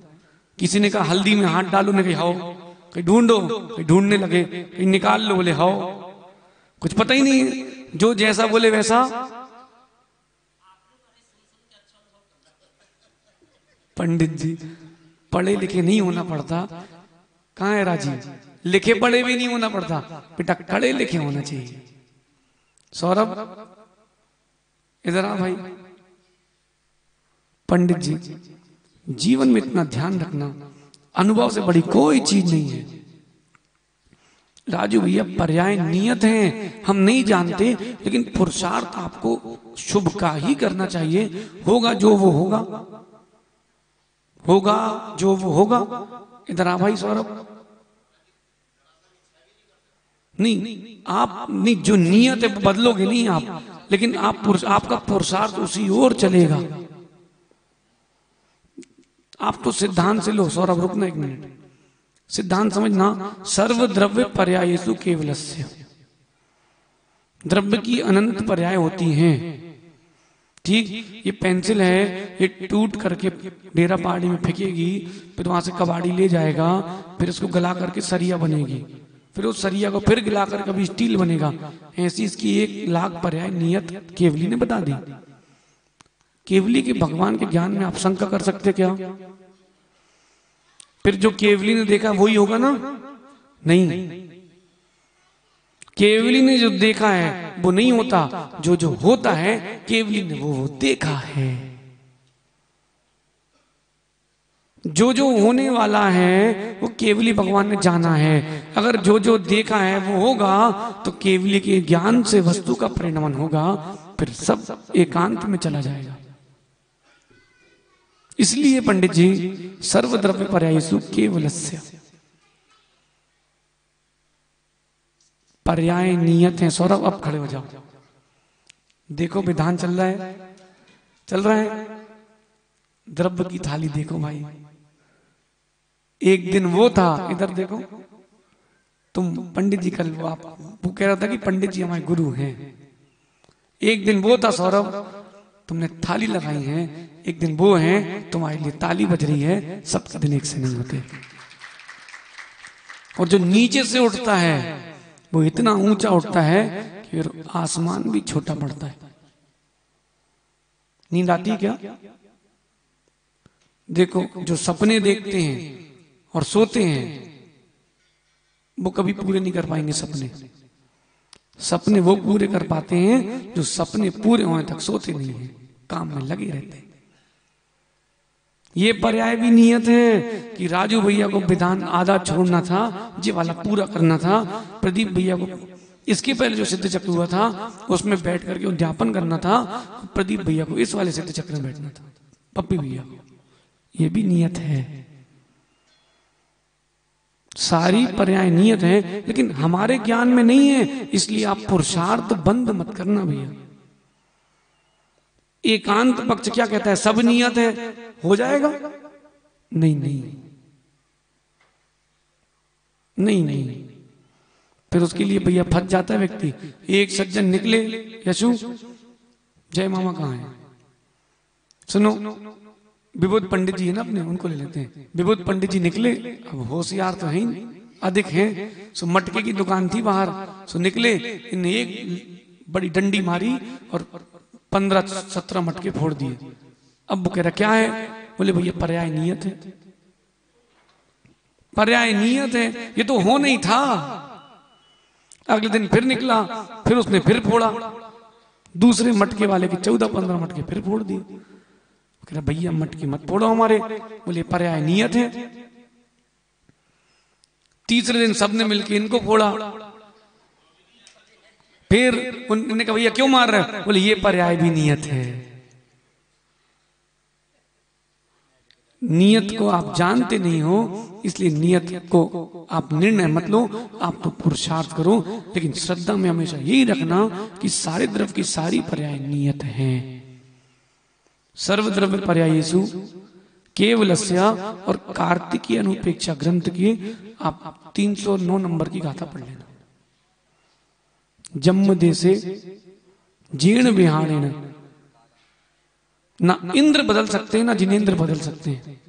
किसी ने कहा हल्दी में हाथ डालो, ने कहा हाओ, कहीं ढूंढो, कहीं ढूंढने लगे, कहीं निकाल लो, बोले हाओ। कुछ पता ही नहीं है, जो जैसा बोले वैसा। पंडित जी पढ़े लिखे नहीं होना पड़ता। कहाँ है राजीव? लिखे पढ़े भी नहीं होना पड़ता बेटा, पढ़े लिखे होना चाहिए। सौरभ इधर आ भाई। पंडित जी जीवन में इतना ध्यान रखना, अनुभव से बड़ी कोई चीज नहीं है। राजू भैया पर्याय नियत हैं, हम नहीं जानते, लेकिन पुरुषार्थ आपको शुभ का ही करना चाहिए। होगा जो वो होगा, होगा जो वो होगा। इधर आ भाई सौरभ। नहीं आप नहीं, जो नियत है बदलोगे नहीं आप, लेकिन आपका पुरुषार्थ उसी ओर चलेगा। आप तो सिद्धांत से लो। सौरभ रुकना एक मिनट, सिद्धांत समझना। सर्व द्रव्य पर्यायेषु केवलस्य, द्रव्य की अनंत पर्याय होती हैं। ठीक, ये पेंसिल है, ये टूट करके डेरा पहाड़ी में फेंकेगी, फिर वहां से कबाड़ी ले जाएगा, फिर उसको गला करके सरिया बनेगी, फिर उस सरिया को फिर गिला कर कभी स्टील बनेगा। ऐसी इसकी 1,00,000 पर्याय नियत केवली ने बता दी। केवली के भगवान के ज्ञान में आप शंका कर सकते क्या? फिर जो केवली ने देखा वही होगा ना? नहीं, केवली ने जो देखा है वो नहीं होता, जो जो होता है केवली ने वो देखा है। जो जो होने वाला है वो केवली भगवान ने जाना है। अगर जो जो देखा है वो होगा तो केवली के ज्ञान से वस्तु का परिणमन होगा, फिर सब एकांत में चला जाएगा। इसलिए पंडित जी सर्वद्रव्य पर्यायेषु केवलस्य, पर्याय नियत है। सौरभ अब खड़े हो जाओ, देखो विधान चल रहा है, चल रहा है। द्रव्य की थाली देखो भाई, एक दिन वो था, इधर देखो तुम पंडित जी, कल वो कह रहा था कि पंडित जी हमारे गुरु हैं। एक दिन वो था सौरभ, तुमने थाली लगाई है, एक दिन वो है तुम्हारे लिए ताली बज रही है। सबके दिन एक से नहीं होते। और जो नीचे से उठता है वो इतना ऊंचा उठता है कि फिर आसमान भी छोटा पड़ता है। नींद आती है क्या? देखो जो सपने देखते हैं और सोते हैं वो कभी पूरे नहीं कर पाएंगे। सपने वो पूरे कर पाते हैं जो सपने पूरे होने तक सोते नहीं हैं, काम में लगे रहते हैं। ये पर्याय भी नियत है कि राजू भैया को विधान आधा छोड़ना था, ये वाला पूरा करना था। प्रदीप भैया को इसके पहले जो सिद्ध चक्र हुआ था उसमें बैठ करके उद्यापन करना था, प्रदीप भैया को इस वाले सिद्ध चक्र में बैठना था, पप्पी भैया को। ये भी नियत है, सारी पर्याय नियत है, लेकिन हमारे ज्ञान में नहीं है, इसलिए आप पुरुषार्थ बंद मत करना भैया। एकांत पक्ष क्या कहता है? सब नियत है, हो जाएगा। नहीं नहीं नहीं नहीं, फिर उसके लिए भैया फंस जाता है व्यक्ति। एक सज्जन निकले, यशु जय मामा कहाँ है? सुनो, विभूत पंडित जी है ना अपने, उनको ले लेते हैं। विभूत पंडित जी निकले, अब होशियार तो है अधिक है, सो मटके की दुकान थी बाहर, सो निकले, इन एक बड़ी डंडी मारी और 15-17 मटके फोड़ दिए। अब वो कह रहा क्या है? बोले भैया पर्याय नियत है, पर्याय नियत है, ये तो हो नहीं था। अगले दिन फिर निकला, फिर उसने फिर फोड़ा, दूसरे मटके वाले के 14-15 मटके फिर फोड़ दिए। कह रहा भैया मटके मत फोड़ो हमारे, बोले पर्याय नियत है। तीसरे दिन सबने मिलके इनको फोड़ा, फिर उन्होंने कहा भैया क्यों मार रहे हो? बोले ये पर्याय भी नियत है। नियत को आप जानते नहीं हो, इसलिए नियत को आप निर्णय मत लो, आप तो पुरुषार्थ करो, लेकिन श्रद्धा में हमेशा यही रखना कि सारे द्रव्य की सारी पर्याय नियत हैं। सर्वद्रव्य पर्यायेषु केवलस्य और कार्तिकीय अनुपेक्षा ग्रंथ की आप 309 नंबर की गाथा पढ़ लेना। जन्म देशे जीर्ण विहारेण, ना इंद्र बदल सकते हैं ना जिनेंद्र बदल सकते हैं,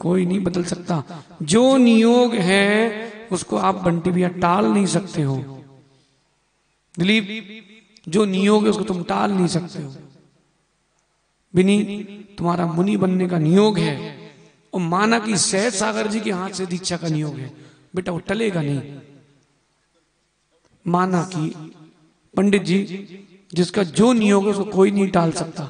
कोई नहीं बदल सकता। जो नियोग है उसको आप बंटी भैया टाल नहीं सकते हो। दिलीप, जो नियोग है उसको तुम टाल नहीं सकते हो। बिनी, तुम्हारा मुनि बनने का नियोग है, और माना कि सहज सागर जी के हाथ से दीक्षा का नियोग है, बेटा वो टलेगा नहीं। माना कि पंडित जी जिसका जो नियोग है उसको कोई नहीं टाल सकता।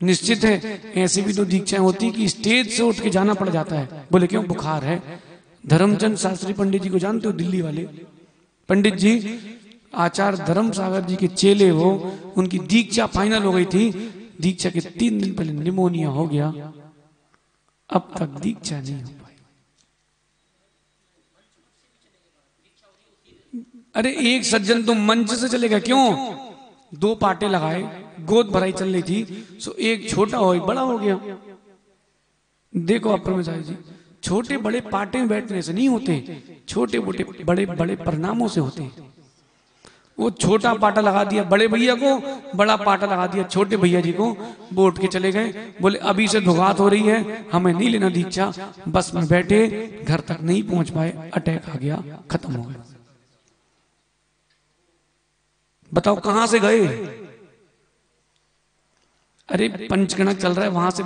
निश्चित है, ऐसी भी तो दीक्षाएं होती कि स्टेज से उठ के जाना पड़ जाता है। बोले क्यों? बुखार है। धर्मचंद शास्त्री पंडित जी को जानते हो, दिल्ली वाले पंडित जी, आचार्य धर्म सागर जी के चेले, वो उनकी दीक्षा फाइनल हो गई थी। दीक्षा के 3 दिन पहले निमोनिया हो गया, अब तक दीक्षा नहीं हो पाई। अरे एक सज्जन तो मंच से चलेगा, क्यों? 2 पाटे लगाए, गोद भराई चल रही थी, सो एक छोटा हो एक बड़ा हो गया। देखो आप प्रमेशाही जी, छोटे बड़े पाटे में बैठने से नहीं होते, छोटे मोटे बड़े बड़े परिणामों से होते हैं। वो छोटा पाटा लगा दिया बड़े भैया को, बड़ा पाटा लगा दिया छोटे भैया जी को, वो उठ के चले गए। बोले अभी से धुगात हो रही है, हमें नहीं लेना दीक्षा। बस में बैठे, घर तक नहीं पहुंच पाए, अटैक आ गया, खत्म हो गया। बताओ कहां से गए? अरे पंचगणक चल रहा है, वहां से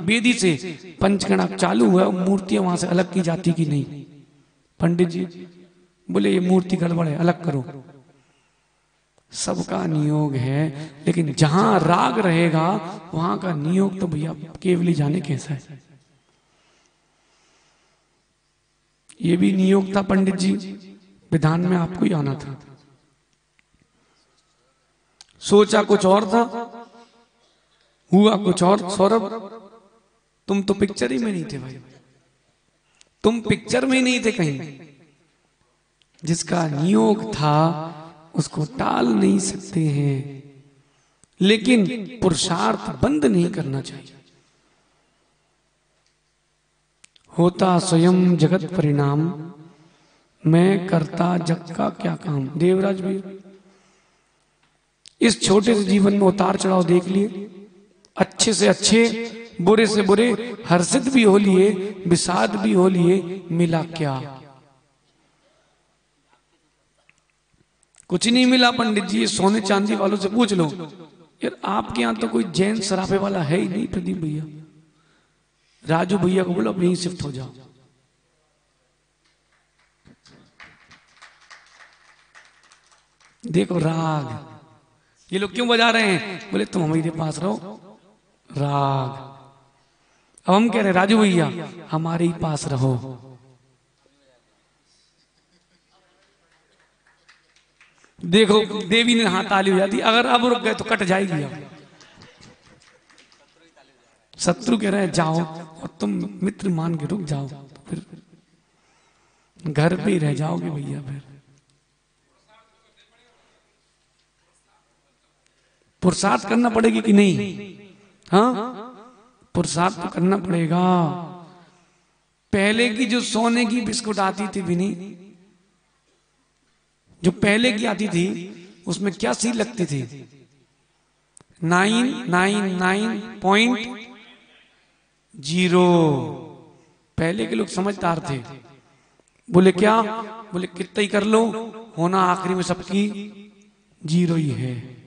बेदी से पंचगणक चालू हुआ, मूर्तियां वहां से अलग की जाती कि नहीं? पंडित जी बोले ये मूर्ति गड़बड़ है, अलग करो। सबका नियोग है, लेकिन जहां राग रहेगा वहां का नियोग तो भैया केवली जाने कैसा है। ये भी नियोग था पंडित जी, विधान में आपको ही आना था। सोचा कुछ और था, हुआ कुछ और। सौरभ, तुम तो पिक्चर ही में नहीं थे भाई, तुम पिक्चर में ही नहीं थे कहीं। जिसका नियोग था उसको टाल नहीं सकते हैं, लेकिन पुरुषार्थ बंद नहीं करना चाहिए। होता स्वयं जगत परिणाम, मैं करता जग का क्या काम। देवराज भी इस छोटे से जीवन में उतार चढ़ाव देख लिए, अच्छे से अच्छे, बुरे से बुरे, हर्षित भी हो लिए, विषाद भी हो लिए, मिला क्या? कुछ नहीं मिला पंडित जी। सोने चांदी वालों से पूछ लो यार, आपके यहां तो कोई जैन सराफे वाला है ही नहीं। प्रदीप भैया, राजू भैया को बोलो अब यहीं शिफ्ट हो जाओ। देखो राग, ये लोग क्यों बजा रहे हैं? बोले तुम हमारे पास रहो, राग। अब हम कह रहे राजू भैया हमारे ही पास रहो, देखो देवी ने हाथ ताली हो जाती, अगर अब रुक गए तो कट जाएगी। अब शत्रु कह रहे हैं जाओ और तुम मित्र मान के रुक जाओ, तो फिर घर पे ही रह जाओगे भैया। फिर पुरुषार्थ करना पड़ेगी कि नहीं? हाँ, पुरुषार्थ तो करना पड़ेगा। पहले की जो सोने की बिस्कुट आती थी विनी, जो पहले की आती थी उसमें क्या सील लगती थी? 999.0। पहले के लोग समझदार थे, बोले क्या? बोले कितना ही कर लो, होना आखिरी में सबकी 0 ही है।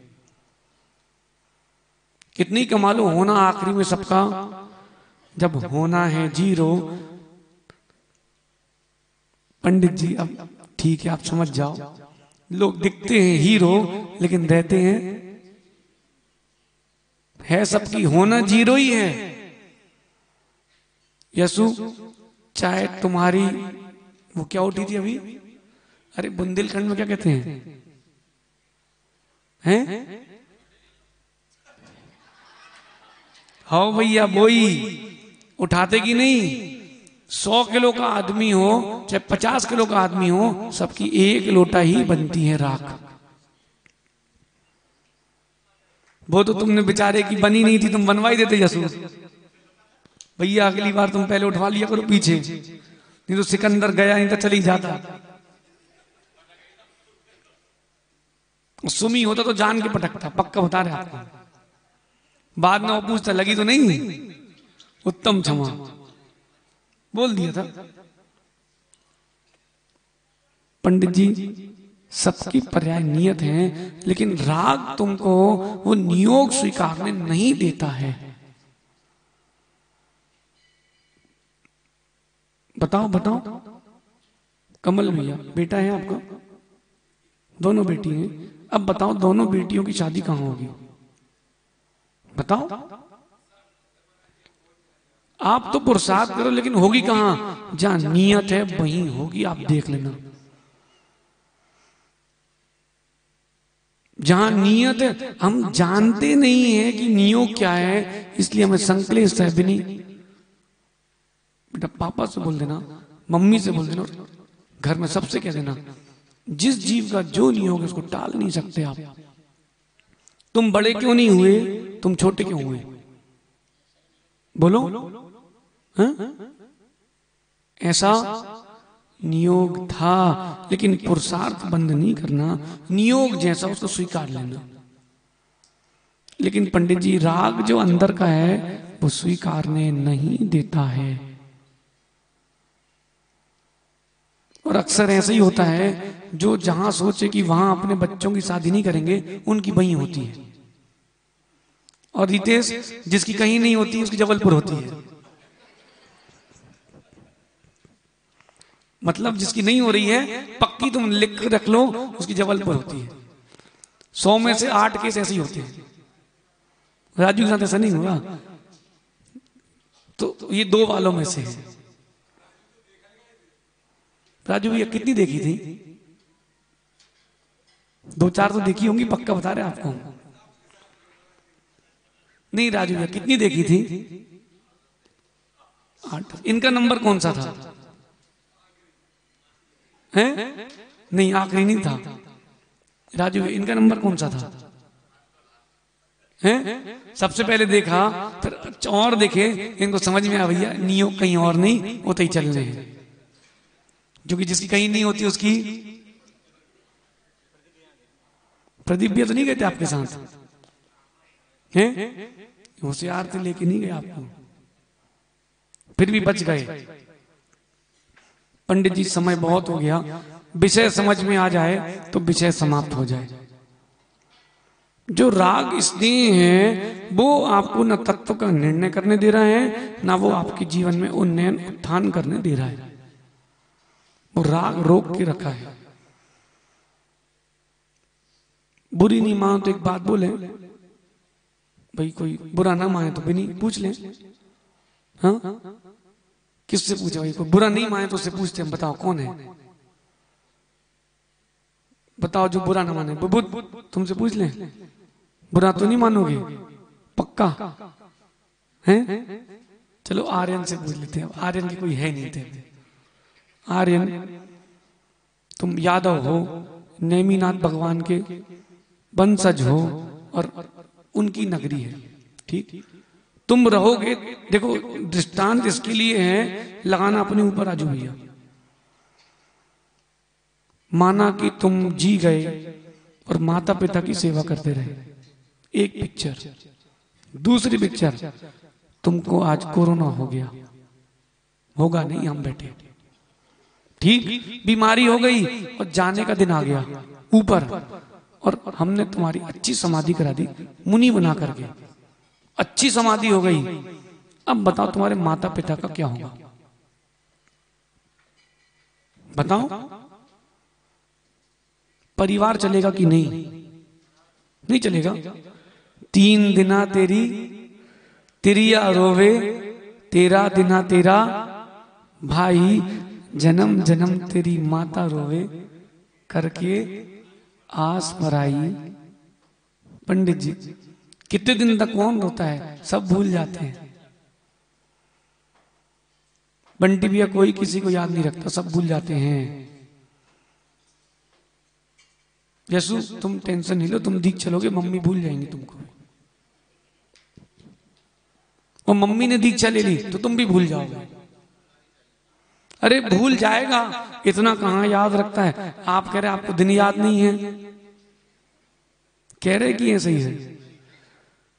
कितनी कमा लो, होना आखिरी में सबका, जब होना है 0। पंडित जी अब ठीक है आप समझ जाओ, लोग दिखते हैं हीरो लेकिन रहते हैं सबकी होना 0 ही है। यसु चाहे तुम्हारी वो क्या उठी थी अभी, अरे बुंदेलखंड में क्या कहते हैं? हाँ भैया वही उठाते कि नहीं? 100 किलो का आदमी हो चाहे 50 किलो का आदमी हो, सबकी एक लोटा ही बनती है राख। वो तो तुमने बेचारे की बनी नहीं थी, तुम बनवाई देते यसु। भैया अगली बार तुम पहले उठवा लिया करो पीछे, नहीं तो सिकंदर गया नहीं तो चली जाता। सुमी होता तो जान के पटकता, पक्का बता रहे आपको। बाद में वो पूछता लगी तो नहीं, उत्तम क्षमा बोल दिया था। पंडित जी सबकी पर्याय नियत है, लेकिन राग तुमको वो नियोग स्वीकारने नहीं देता है। बताओ बताओ, कमल भैया बेटा है आपका, दोनों बेटी हैं, अब बताओ दोनों बेटियों की शादी कहां होगी? बताओ। आप तो पुरुषार्थ करो लेकिन होगी कहां? जहां नियत है वहीं होगी, आप देख लेना। जहां नियत है, हम जानते नहीं है कि नियोग क्या है, इसलिए हमें संकलेश है। भी नहीं बेटा, पापा से बोल देना, मम्मी से बोल देना, घर में सबसे कह देना, जिस जीव का जो नियोग है उसको टाल नहीं सकते आप। तुम बड़े क्यों नहीं हुए, तुम छोटे क्यों हुए? बोलो। हाँ? ऐसा नियोग था, लेकिन पुरुषार्थ बंद नहीं करना, नियोग जैसा उसको स्वीकार लेना। लेकिन पंडित जी राग जो अंदर का है वो स्वीकारने नहीं देता है। और अक्सर ऐसा ही होता है, जो जहां सोचे कि वहां अपने बच्चों की शादी नहीं करेंगे, उनकी वहीं होती है। और रितेश जिसकी कहीं नहीं होती उसकी जबलपुर होती है। मतलब जिसकी नहीं हो रही है पक्की, तुम लिख कर रख लो, उसकी जबलपुर होती है। 100 में से 8 केस ऐसे ही होते हैं। राजू के साथ ऐसा नहीं हुआ, तो ये 2 वालों में से है। राजू भैया कितनी देखी थी? 2-4 तो देखी होंगी, पक्का बता रहे आपको। नहीं राजू भैया कितनी देखी थी? 8। इनका नंबर कौन सा था? हैं? नहीं आखिरी नहीं था। राजू भैया इनका नंबर कौन सा था? हैं? सबसे पहले देखा, फिर और देखे, इनको समझ में आ भैया नियोग कहीं और नहीं, वो तो ही चल रहे हैं। जो कि जिसकी कहीं नहीं होती उसकी। प्रदीप भैया तो नहीं गए थे आपके साथ? हैं? होशियार थे लेके नहीं गए आपको, फिर भी बच गए। पंडित जी समय बहुत हो गया, विषय समझ में आ जाए तो विषय समाप्त हो जाए। जो राग स्नेह है वो आपको न तत्व का निर्णय करने दे रहा है, ना वो आपके जीवन में उन्नयन उत्थान करने दे रहा है। वो राग रोक के रखा है। बुरी नहीं मानो तो एक बात बोले, भाई कोई बुरा ना माने तो भी नहीं पूछ लें। हाँ, किससे पूछे भाई? कोई बुरा नहीं माने तो उससे पूछते हैं, बताओ कौन है, बताओ जो बुरा ना माने। बुद्ध तुमसे पूछ लें, बुरा तो नहीं मानोगे पक्का? हैं? चलो आर्यन से पूछ लेते हैं। आर्यन की कोई है नहीं थे। आर्यन, तुम यादव हो, नेमिनाथ भगवान के वंशज हो और उनकी नगरी है, ठीक? तुम रहोगे, देखो दृष्टांत इसके लिए है लगाना अपने ऊपर आजू भैया। माना कि तुम जी गए और माता पिता की सेवा करते रहे, एक पिक्चर। दूसरी पिक्चर, तुमको आज कोरोना हो गया, होगा नहीं, हम बैठे, ठीक, बीमारी हो गई और जाने का दिन आ गया ऊपर, और हमने तुम्हारी अच्छी समाधि करा दी मुनि बना करके, अच्छी समाधि हो गई। अब बताओ तुम्हारे माता पिता का क्या होगा? बताओ, परिवार चलेगा कि नहीं? नहीं चलेगा। 3 दिना तेरी तिरिया रोवे, 13 दिना तेरा भाई, जन्म जन्म तेरी माता रोवे, करके आस पराई। पंडित जी, कितने दिन तक कौन रोता है? सब भूल जाते हैं। बंटी भैया कोई किसी को याद नहीं रखता, सब भूल जाते हैं। यशु तुम टेंशन नहीं लो, तुम दीख चलोगे, मम्मी भूल जाएंगी तुमको, और मम्मी ने दीक्षा ले ली तो तुम भी भूल जाओगे। अरे भूल जाएगा, इतना कहां याद रखता है। आप कह रहे आपको दिन याद नहीं है, कह रहे कि ऐसे ही है,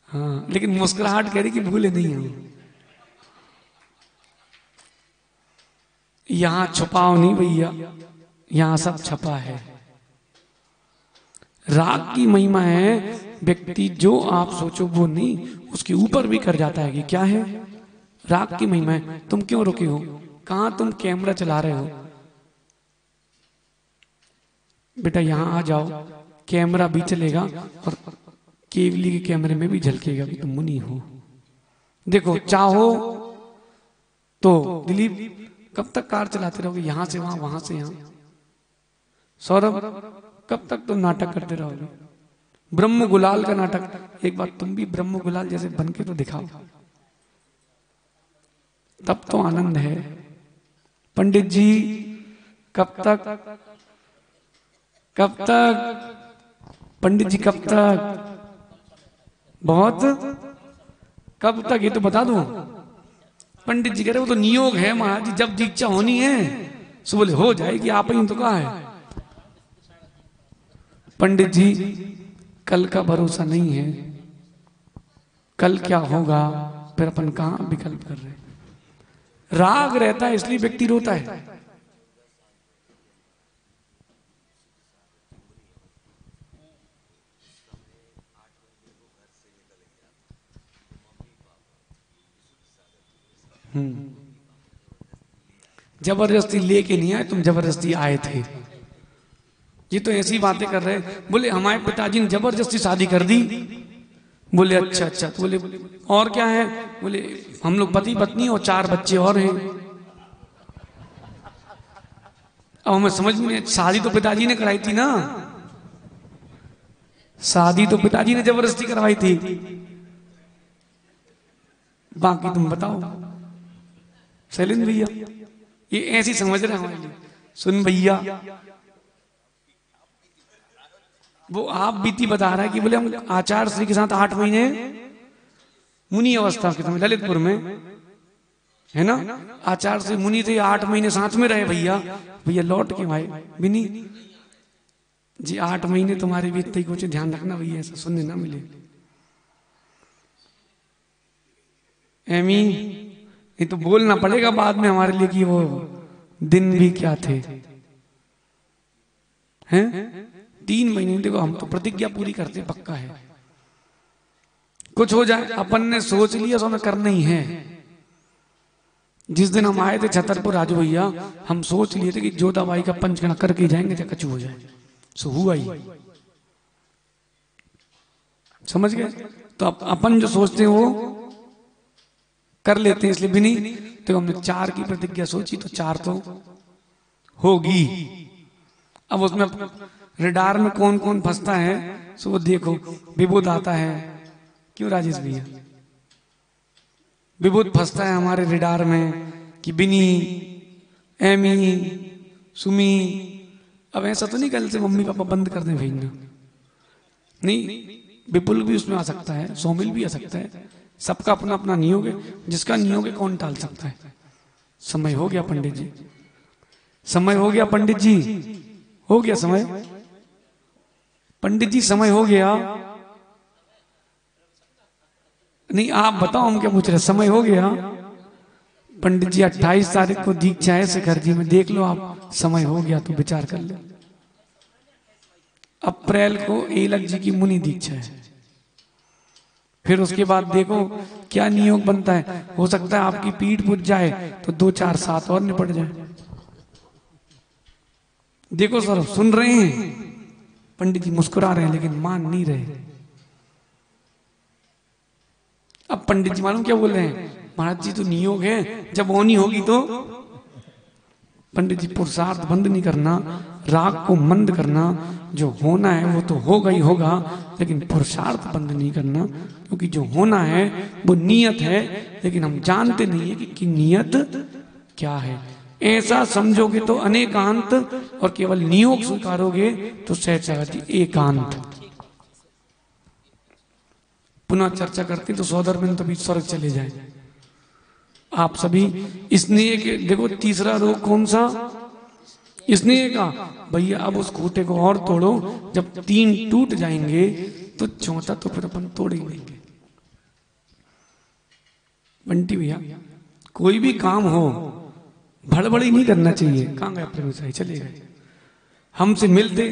हाँ, लेकिन मुस्कुराहट कह रही कि भूले नहीं है। यहां छुपाओ नहीं भैया, यहां सब छपा है। राग की महिमा है, व्यक्ति जो आप सोचो वो नहीं, उसके ऊपर भी कर जाता है। कि क्या है? राग की महिमा है। तुम क्यों रुके हो? कहां तुम कैमरा चला रहे हो? बेटा यहां आ जाओ, कैमरा भी चलेगा और केवली के कैमरे में भी झलकेगा कि तुम मुनि हो। देखो चाहो तो दिलीप कब तक कार चलाते रहोगे? यहां से वहां, वहां से यहां। सौरभ कब तक तुम नाटक करते रहोगे? ब्रह्म गुलाल का नाटक, एक बार तुम भी ब्रह्म गुलाल जैसे बन के तो दिखाओ, तब तो आनंद है। पंडित जी कब तक, कब तक पंडित जी, कब तक? बहुत, कब तक ये तो बता दो। पंडित जी कह रहे वो तो नियोग है महाराज जी, जब दीक्षा होनी है सो बोले हो जाएगी, आप ही तो कहा है। पंडित जी कल का भरोसा नहीं है, कल क्या होगा, फिर अपन कहां विकल्प कर रहे। राग रहता है इसलिए व्यक्ति रोता है। जबरदस्ती लेके नहीं आए तुम, जबरदस्ती आए थे। ये तो ऐसी बातें कर रहे हैं। बोले हमारे पिताजी ने जबरदस्ती शादी कर दी। बोले अच्छा अच्छा, तो बोले और क्या है? बोले हम लोग पति पत्नी और 4 बच्चे और हैं। अब हमें समझ में नहीं, शादी तो पिताजी ने कराई थी ना, शादी तो पिताजी ने जबरदस्ती करवाई थी, बाकी तुम बताओ। शैलेंद्र भैया ये ऐसी समझ रहे हमारे लिए। सुन भैया, वो आप बीती बता रहा है कि बोले हम आचार्य श्री के साथ 8 महीने मुनि अवस्था के समय ललितपुर में है ना, आचार्य श्री मुनि थे, 8 महीने साथ में रहे। भैया भैया लौट के भाई बिनी जी 8 महीने तुम्हारे भी इतने कुछ ध्यान रखना भैया, ऐसा सुनने ना मिले। एमी ये तो बोलना पड़ेगा बाद में हमारे लिए कि वो दिन भी क्या थे, हैं? 3 महीने देखो, हम तो प्रतिज्ञा पूरी करते पक्का है। कुछ हो जाए अपन ने सोच लिया तो हमें करना ही है। जिस दिन हम आए थे छतरपुर राजू भैया, हम सोच लिए थे कि जोधाबाई का पंचगणा करके जाएंगे चाहे कछु हो जाए, सो हुआ ही। समझ गए? तो अपन जो सोचते हैं वो कर लेते हैं, इसलिए भी नहीं। तो हमने 4 की प्रतिज्ञा सोची तो 4 तो होगी। अब उसमें रडार में कौन कौन फंसता है सो वो देखो। विभूत आता है, क्यों राजेश भैया? विभूत फंसता है हमारे रडार में कि बिनी, एमी, सुमी। अब ऐसा तो नहीं कल से मम्मी पापा बंद कर दें भेजना, नहीं। विपुल भी उसमें आ सकता है, सोमिल भी आ सकता है। सबका अपना अपना नियोग है, जिसका नियोग है कौन टाल सकता है? समय हो गया पंडित जी, समय हो गया पंडित जी, हो गया समय। पंडित जी समय हो गया। नहीं आप बताओ, हम क्या पूछ रहे? समय हो गया पंडित जी। 28 तारीख को दीक्षा है शिखर जी में, देख लो आप। समय हो गया तो विचार कर लो। अप्रैल को एलक जी की मुनि दीक्षा है। फिर उसके बाद देखो क्या नियोग बनता है। हो सकता है आपकी पीठ पूज जाए तो 2 4 7 और निपट जाए। देखो सर, सुन रहे हैं? पंडित जी मुस्कुरा रहे हैं लेकिन मान नहीं रहे। अब पंडित जी मालूम क्या बोल रहे हैं? महाराज जी तो नियोग है, जब होनी होगी तो। पंडित जी पुरुषार्थ बंद नहीं करना, राग को मंद करना। जो होना है वो तो होगा ही होगा, लेकिन पुरुषार्थ बंद नहीं करना। क्योंकि जो होना है वो नियत है, लेकिन हम जानते नहीं है कि नियत क्या है। ऐसा समझोगे तो अनेकांत, और केवल नियोग स्वीकारोगे तो सहज एकांत। पुनः चर्चा करते तो 100 दिन तभी स्वर्ग चले जाए आप सभी। स्नेह के देखो तीसरा रोग कौन सा? स्नेह का। भैया अब उस खूंटे को और तोड़ो। जब 3 टूट जाएंगे तो चौथा तो फिर अपन तोड़ ही लेंगे। बंटी भैया, कोई भी काम हो भड़बड़ी नहीं करना चाहिए। कहाँ गए प्रेम साई? चले गए। हमसे मिलते,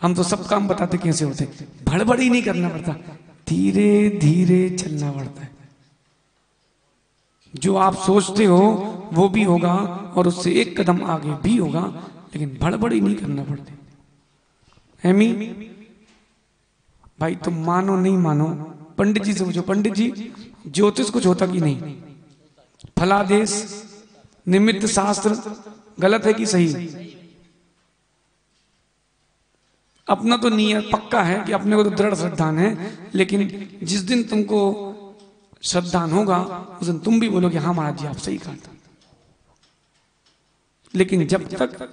हम तो सब काम बताते कैसे होते। भड़बड़ी नहीं करना पड़ता, धीरे धीरे चलना पड़ता है। जो आप सोचते हो वो भी होगा और उससे 1 कदम आगे भी होगा, लेकिन भड़बड़ी नहीं करना पड़ती। हेमी भाई तुम मानो नहीं मानो, पंडित जी से पूछो। पंडित जी ज्योतिष कुछ होता कि नहीं? फलादेश निमित्त शास्त्र गलत है कि सही? अपना तो नियत पक्का है कि अपने को तो दृढ़ श्रद्धान है, लेकिन जिस दिन तुमको श्रद्धान होगा उस दिन तुम भी बोलोगे हाँ महाराज जी आप सही कहा था। लेकिन जब तक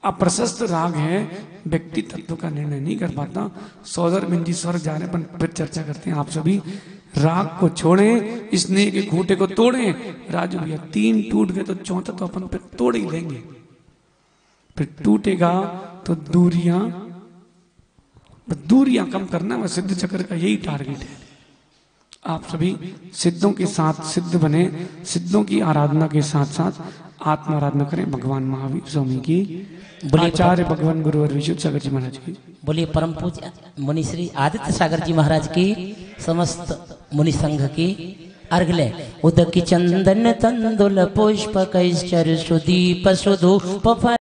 अप्रशस्त राग है व्यक्ति तत्व का निर्णय नहीं कर पाता। सौदर बिन जी स्वर्ग जा रहे हैं, फिर चर्चा करते हैं। आप सभी राग को छोड़ें, स्नेह के खूंटे को तोड़ें। राजू भैया 3 टूट गए तो चौथा तो अपन फिर तोड़ ही लेंगे। फिर टूटेगा तो दूरियां कम करना है। सिद्ध चक्र का यही टारगेट है। आप सभी सिद्धों के साथ सिद्ध बने, सिद्धों की आराधना के साथ साथ आत्मा आराधना करें। भगवान महावीर स्वामी की, आचार्य भगवान गुरुवर विशुद्ध सागर जी महाराज की, बोलिए परम पूज्य मुनि श्री आदित्य सागर जी महाराज की, समस्त मुनि संघ की अर्घले। उदक चंदन तंदुल पुष्प कैश्चर सुदीप सुधूप